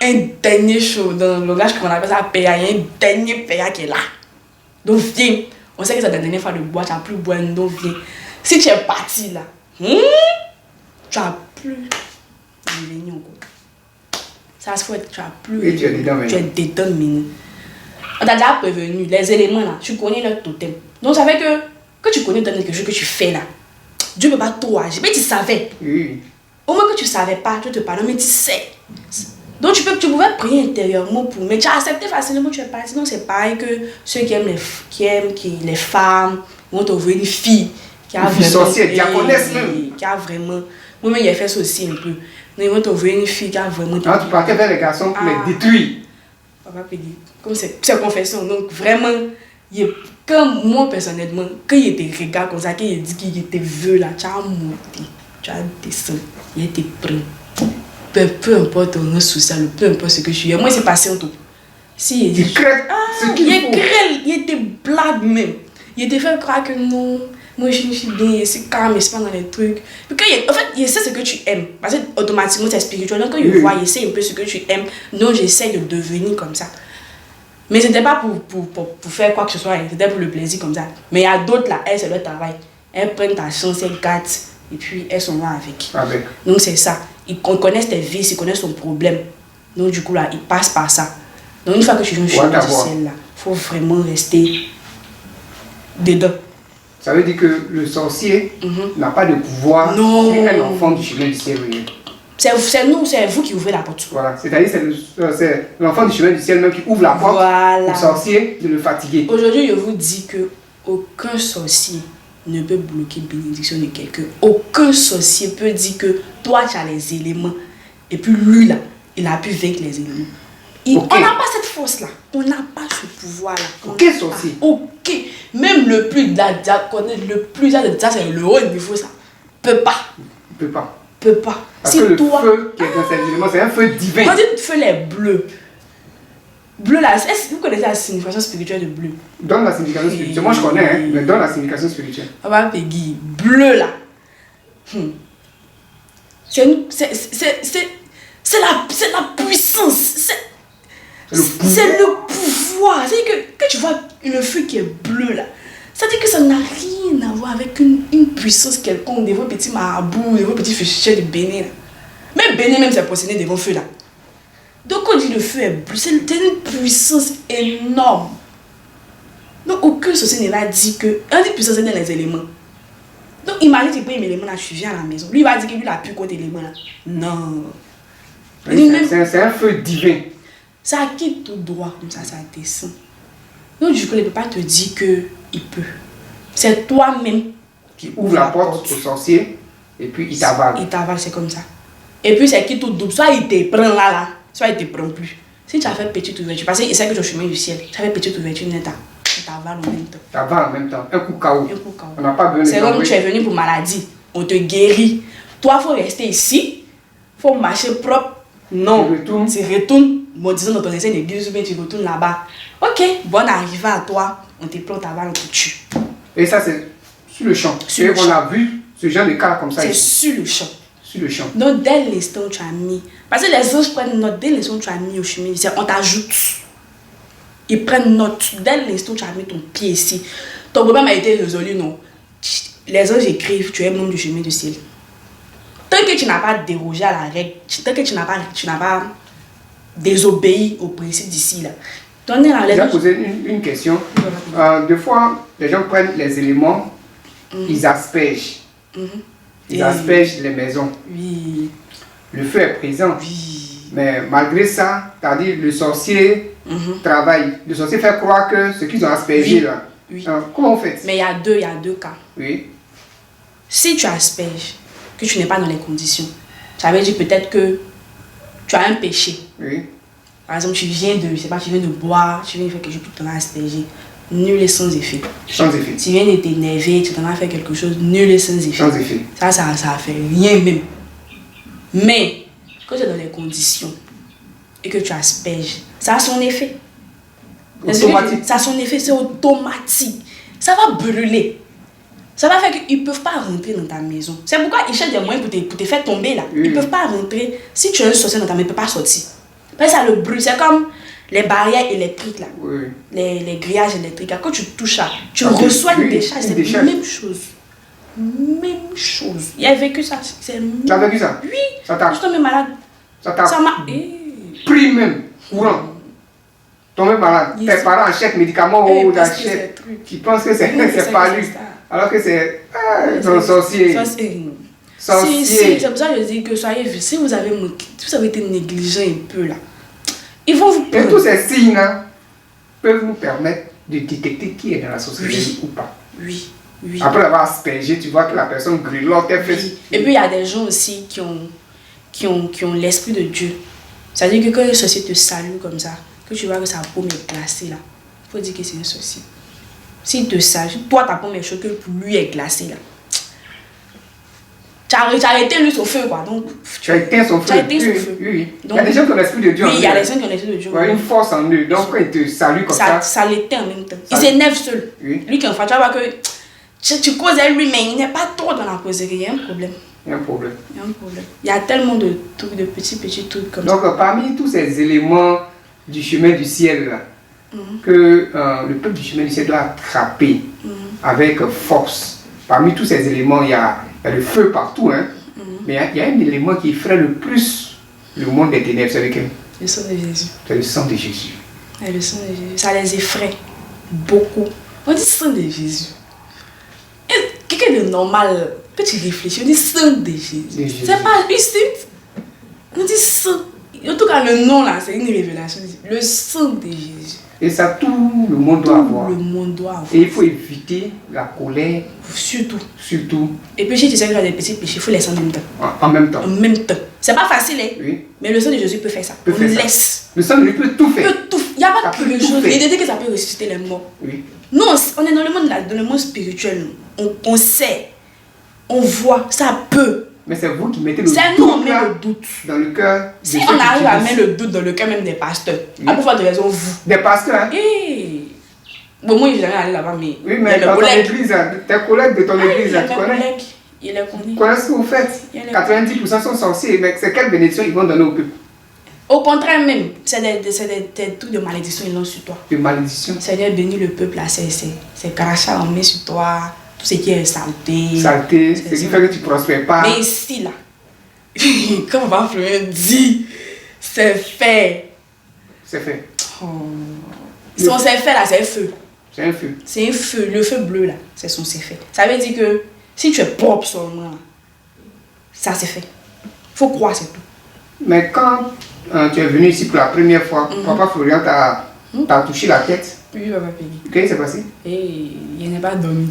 Un dernier show. Dans le langage qu'on appelle ça, PA, il y a un dernier PA qui est là. Donc, viens. On sait que c'est la dernière fois de boire, tu n'as plus boire, donc viens. Si tu es parti là, tu n'as plus de mignon. Ça se fait, tu n'as plus. Et tu es dedans maintenant. Tu es dedans maintenant. On t'a déjà prévenu, les éléments là, tu connais leur totem. Donc, ça fait que tu connais quelque chose que tu fais là. Dieu ne peut pas tout agir. Mais tu savais. Oui. Au moins que tu ne savais pas, tu te parles, mais tu sais. Donc tu pouvais prier intérieurement pour. Mais tu as accepté facilement, tu es parti. Donc c'est pareil que ceux qui aiment les femmes, ils vont t'ouvrir une fille qui a vraiment. Sorcière, diaconesse même. Qui a vraiment. Moi-même, il a fait ça aussi un peu. Donc ils vont t'ouvrir une fille qui a vraiment. Ah, tu partais vers les garçons pour les détruire. Papa peut dire. Comme c'est confession. Donc vraiment. Quand moi personnellement, quand il te regarde comme ça, quand il dit qu'il te veut là, tu as monté, tu as descendu, il était pris. Peu importe ton social, peu importe ce que je suis. Moi, c'est passé en tout. Si il dit, il était blague même. Il te fait croire que non, moi je suis bien, c'est calme, c'est pas dans les trucs. En fait, il sait ce que tu aimes. Parce que automatiquement, c'est spirituel. Donc quand il voit, il sait un peu ce que tu aimes. Donc j'essaie de devenir comme ça. Mais c'était pas pour faire quoi que ce soit, c'était pour le plaisir comme ça. Mais il y a d'autres là, elles, c'est leur travail. Elles prennent ta chance, elles gâtent, et puis elles sont là avec. Donc c'est ça. Ils connaissent tes vices, ils connaissent ton problème. Donc du coup là, ils passent par ça. Donc une fois que tu viens au chemin du ciel là, il faut vraiment rester dedans. Ça veut dire que le sorcier n'a pas de pouvoir sur un enfant du chemin du ciel. C'est vous qui ouvrez la porte. Voilà, c'est-à-dire c'est l'enfant du chemin du ciel même qui ouvre la porte au sorcier de le fatiguer. Aujourd'hui, je vous dis que aucun sorcier ne peut bloquer la bénédiction de quelqu'un. Aucun sorcier peut dire que toi tu as les éléments et puis lui là, il a pu vaincre les éléments. On n'a pas cette force là, on n'a pas ce pouvoir là. Aucun sorcier. Ok, même le plus diaconé, le plus ça c'est le haut niveau ça. Peut pas. Il peut pas. Peut pas. Parce que le feu qui est dans ces éléments, c'est un feu divin. Quand tu fais les bleus, bleu là, vous connaissez la signification spirituelle de bleu? Donne la signification spirituelle. Moi je connais, hein, mais donne la signification spirituelle. On va Peggy, bleu là. C'est la puissance. C'est le pouvoir. C'est-à-dire que tu vois une feu qui est bleu là. C'est-à-dire que ça n'a rien à voir avec une puissance quelconque de vos petits marabouts, de vos petits fichiers de Bénin. Même Bénin, même, c'est possédé devant feu là. Donc, quand on dit le feu est bleu, c'est une puissance énorme. Donc, aucun sorcier ne va dire que. On dit puissance est dans les éléments. Donc, imagine tu prends un élément là, tu viens à la maison. Lui, il va dire que lui, il a pu côté élément là. Non. C'est un feu divin. Ça quitte tout droit, comme ça descend. Donc, du coup, il ne peut pas te dire qu'il peut. C'est toi-même qui ouvre la porte au sorcier et puis il t'avale. Il t'avale, c'est comme ça. Et puis, c'est qui tout double. Soit il te prend là, soit il te prend plus. Si tu as fait petite ouverture, parce qu'il sait que tu es au chemin du ciel, tu as fait petite ouverture net, il t'avale en même temps. T'avale en même temps. Un coup KO. On n'a pas besoin de. C'est comme tu es venu pour maladie. On te guérit. Toi, il faut rester ici. Il faut marcher propre. Non. Tu retournes. Tu retournes. bon, disons dans ton ancienne église, ou bien tu retournes là-bas. Ok, bonne arrivée à toi, on te plante ta balle, on te tue. Et ça, c'est sur le champ. Sur le on champ. a vu ce genre de cas comme ça. C'est sur le champ. Sur le champ. Donc, dès l'instant où tu as mis. Parce que les anges prennent note, dès l'instant où tu as mis au chemin, on t'ajoute. Ils prennent note. Dès l'instant où tu as mis ton pied ici. Ton problème a été résolu, non? Les anges écrivent, tu es membre du chemin du ciel. Tant que tu n'as pas dérogé à la règle, tant que tu n'as pas désobéi au principe d'ici, là. J'ai posé une question. Des fois, les gens prennent les éléments, ils aspergent. Ils aspergent les maisons. Oui. Le feu est présent. Oui. Mais malgré ça, c'est-à-dire le sorcier travaille. Le sorcier fait croire que ce qu'ils ont aspergé là. Oui. Comment on fait? Mais il y a deux cas. Oui. Si tu asperges, que tu n'es pas dans les conditions, ça veut dire peut-être que tu as un péché. Oui. Par exemple, tu viens de boire, tu viens de faire quelque chose, tu t'en as aspergé. Nul et sans effet. Sans effet. Tu viens de t'énerver, tu t'en as fait quelque chose, nul et sans effet. Sans effet. Ça a fait rien même. Mais, quand tu es dans les conditions et que tu asperges, ça a son effet. Automatique. Ça a son effet, c'est automatique. Ça va brûler. Ça va faire qu'ils ne peuvent pas rentrer dans ta maison. C'est pourquoi ils cherchent des moyens pour te faire tomber là. Oui. Ils ne peuvent pas rentrer. Si tu as un sorcier dans ta maison, il ne peut pas sortir. Parce que ça le brûle. C'est comme les barrières électriques là. Oui. Les grillages électriques. Quand tu touches ça, tu reçois une décharge. C'est la même chose. Même chose. Il a vécu ça. Tu as vécu ça? Oui. Ça t'a Je suis tombée malade. Ça t'a m'a. pris même, courant. Tombé malade. Yes. Tes parents achètent médicaments ou parce que achètent. c'est truc. Qui pensent que c'est pas lui. ça. Alors que c'est un sorcier. Sorcier. C'est pour ça que je dis que soyez vus. Si vous avez été négligent un peu là, ils vont vous Et prendre. tous ces signes hein, peuvent nous permettre de détecter qui est dans la sorcellerie Oui. ou pas. Oui, oui. Après avoir aspergé, tu vois que la personne grelotte, elle fait. Oui. Et puis il y a des gens aussi qui ont l'esprit de Dieu. C'est-à-dire que quand un sorcier te salue comme ça, que tu vois que sa paume est glacée là, il faut dire que c'est un sorcier. S'il te salue, toi ta paume est chaude, que pour lui est glacée là. Tu as arrêté lui son feu quoi. Donc, Tu as éteint son feu. Tu as éteint son feu. Oui. Donc, il y a des gens qui ont l'esprit de Dieu. Oui, il y a des gens qui ont l'esprit de Dieu. Ouais, une force en eux. Donc quand ils te saluent comme ça. Ça l'éteint en même temps. Il s'énerve seul. Oui. Lui qui en fait, tu vas voir que tu causes à lui, mais il n'est pas trop dans la causerie. Il y a un problème. Il y a un problème. Il y a tellement de trucs, de petits trucs comme ça. Donc parmi tous ces éléments du chemin du ciel là, que le peuple du chemin du ciel doit attraper avec force. Parmi tous ces éléments, il y a le feu partout, hein. Mais il y a un élément qui effraie le plus le monde des ténèbres, c'est lequel? Le sang de Jésus. C'est le sang de Jésus. Ouais, le sang de Jésus. Ça les effraie beaucoup. On dit sang de Jésus. Et quelqu'un de normal, quand tu réfléchis, on dit sang de Jésus. C'est pas juste. On dit sang. En tout cas, le nom là, c'est une révélation. Le sang de Jésus. Et ça, tout le monde doit avoir. Le monde doit avoir. Et il faut éviter la colère. Surtout. Surtout. Et puis, si tu sais que tu as des petits péchés, il faut les en même temps. En même temps. En même temps. C'est pas facile, hein? Oui. Mais le sang de Jésus peut faire ça. Peut faire ça. Laisse. Le sang de lui peut tout faire. Il n'y a pas Ça que peut le tout chose. faire. Il dit que ça peut ressusciter les morts. Oui. Nous, on est dans le monde spirituel. On sait. On voit. Ça peut. Mais c'est vous qui mettez le C'est nous, on doute met là, le doute. dans le cœur. Si de on ceux qui arrive à utilisent. mettre le doute dans le cœur même des pasteurs, Oui. à pouvoir de raison, vous. Des pasteurs, hein? Hey. Bon, moi, je suis jamais allé là-bas, mais. Oui, mais dans ton église, hein, tes collègues de ton église, hein, tu connais? Il est connu. Tu connais ce que vous faites? Il y a les 90% sont sorciers, mais c'est quelle bénédiction ils vont donner au peuple? Au contraire, même, c'est des trucs de malédiction, ils l'ont sur toi. De malédiction. Seigneur, bénis le peuple là, c'est crachat en met sur toi, tout ce qui est saleté. Saleté, ce qui fait que tu ne prospères pas. Mais ici là, comme va Florian dit, c'est fait. C'est fait. Oh. Si on s'est fait là, c'est un feu. C'est un feu. C'est un feu, le feu bleu là, c'est son c'est fait. Ça veut dire que si tu es propre seulement là, ça c'est fait. Faut croire, c'est tout. Mais quand tu es venu ici pour la première fois, Papa Florian t'a touché la tête. Oui, papa Péggy. Qu'est-ce qui s'est passé? Et il n'est pas dormi.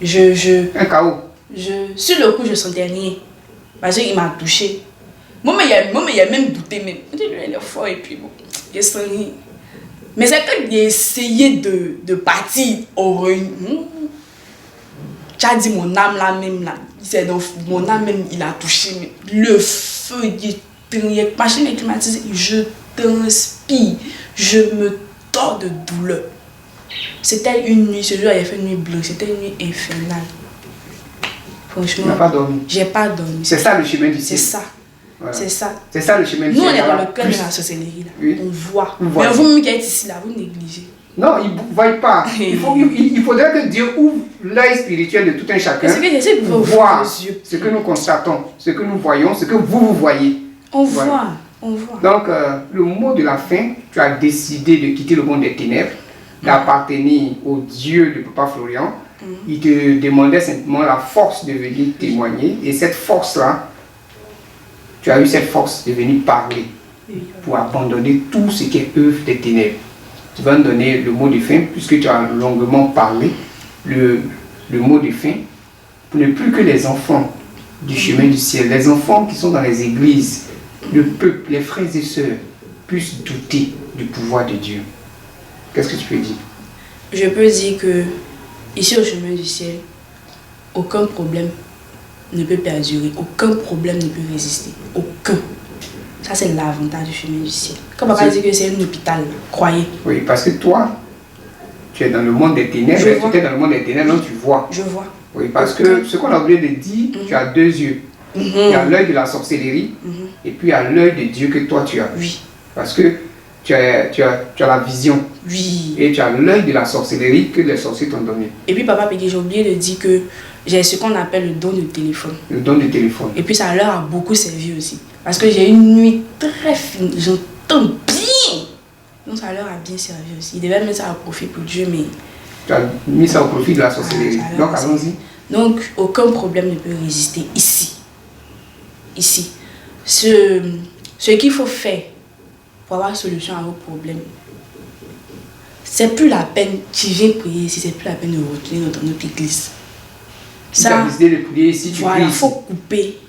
Un chaos. Sur le coup, je sentais rien. Parce qu'il m'a touché. Moi, il y a même douté. Mais il est fort et puis bon, il sent rien. Mais c'est quand il a essayé de partir au réunion. Tu as dit mon âme là même là. Mon âme même, il a touché. Mais le feu, il est machine climatisée. Je transpire, je me tords de douleur. C'était une nuit, ce jour il a fait une nuit bleue, c'était une nuit infernale. Franchement, tu n'as pas dormi. J'ai pas dormi. C'est ça le chemin du C'est ciel. ça. Voilà. C'est ça. C'est ça le chemin du Nous, ciel. on est dans le cœur de Plus- la sorcellerie. Là. Oui. On voit. On voit. Mais vous-même qui êtes ici, là, vous négligez. Non, ils ne voient pas. Il faudrait que Dieu ouvre l'œil spirituel de tout un chacun C'est ce que j'essaie de pour vous voir voir aux yeux. ce que nous constatons, ce que nous voyons, ce que vous voyez. On Voilà. voit. On voit. Donc, le mot de la fin, tu as décidé de quitter le monde des ténèbres, d'appartenir au Dieu de Papa Florian. Il te demandait simplement la force de venir témoigner. Et cette force-là, tu as eu cette force de venir parler pour abandonner tout ce qui est œuvre des ténèbres. Tu vas me donner le mot de fin, puisque tu as longuement parlé, le mot de fin, pour ne plus que les enfants du chemin du ciel, les enfants qui sont dans les églises, le peuple, les frères et sœurs, puissent douter du pouvoir de Dieu. Qu'est-ce que tu peux dire? Je peux dire que, ici au chemin du ciel, aucun problème ne peut perdurer, aucun problème ne peut résister. Aucun. Ça, c'est l'avantage du chemin du ciel. Quand papa dit que c'est un hôpital, croyez. Oui, parce que toi, tu es dans le monde des ténèbres, Je et vois. tu es dans le monde des ténèbres, donc tu vois. Je vois. Oui, parce que ce qu'on a oublié de dire, tu as deux yeux. Il y a l'œil de la sorcellerie, et puis il y a l'œil de Dieu que toi tu as. Oui. Parce que tu as la vision, Oui. et tu as l'œil de la sorcellerie que les sorciers t'ont donné, Et puis papa, j'ai oublié de dire que j'ai ce qu'on appelle le don de téléphone. le don du téléphone. Et puis ça leur a beaucoup servi aussi. Parce que j'ai une nuit très fine, j'entends bien. Donc ça leur a bien servi aussi. Ils devaient mettre ça à profit pour Dieu, mais... Tu as mis ça au profit de la sorcellerie. Ah, ça a Donc l'air allons-y. Donc aucun problème ne peut résister ici. Ici. Ce qu'il faut faire pour avoir solution à vos problèmes, c'est plus la peine, tu viens prier ici, c'est plus la peine de retourner dans notre église. Si tu as décidé de prier ici, tu Voilà, pries il ici.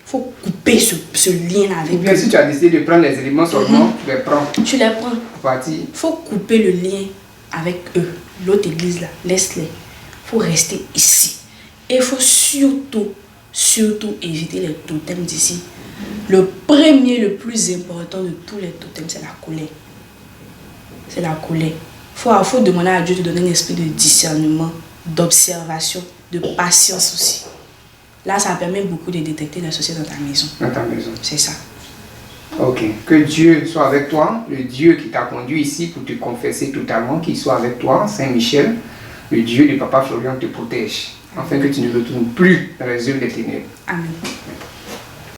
faut couper ce lien Ou avec bien si tu as décidé de prendre les éléments seulement, tu les prends Tu les prends. pour partir. Il faut couper le lien avec eux. L'autre église là, laisse-les. Il faut rester ici. Et il faut surtout éviter les totems d'ici. Le premier, le plus important de tous les totems, c'est la colère. C'est la colère. Il faut demander à Dieu de donner un esprit de discernement, d'observation, de patience aussi. Là, ça permet beaucoup de détecter les sorciers dans ta maison. Dans ta maison. C'est ça. Ok. Que Dieu soit avec toi, le Dieu qui t'a conduit ici pour te confesser totalement, qu'il soit avec toi, Saint-Michel, le Dieu de Papa Florian te protège, afin que tu ne retournes plus dans les œuvres des ténèbres. Amen.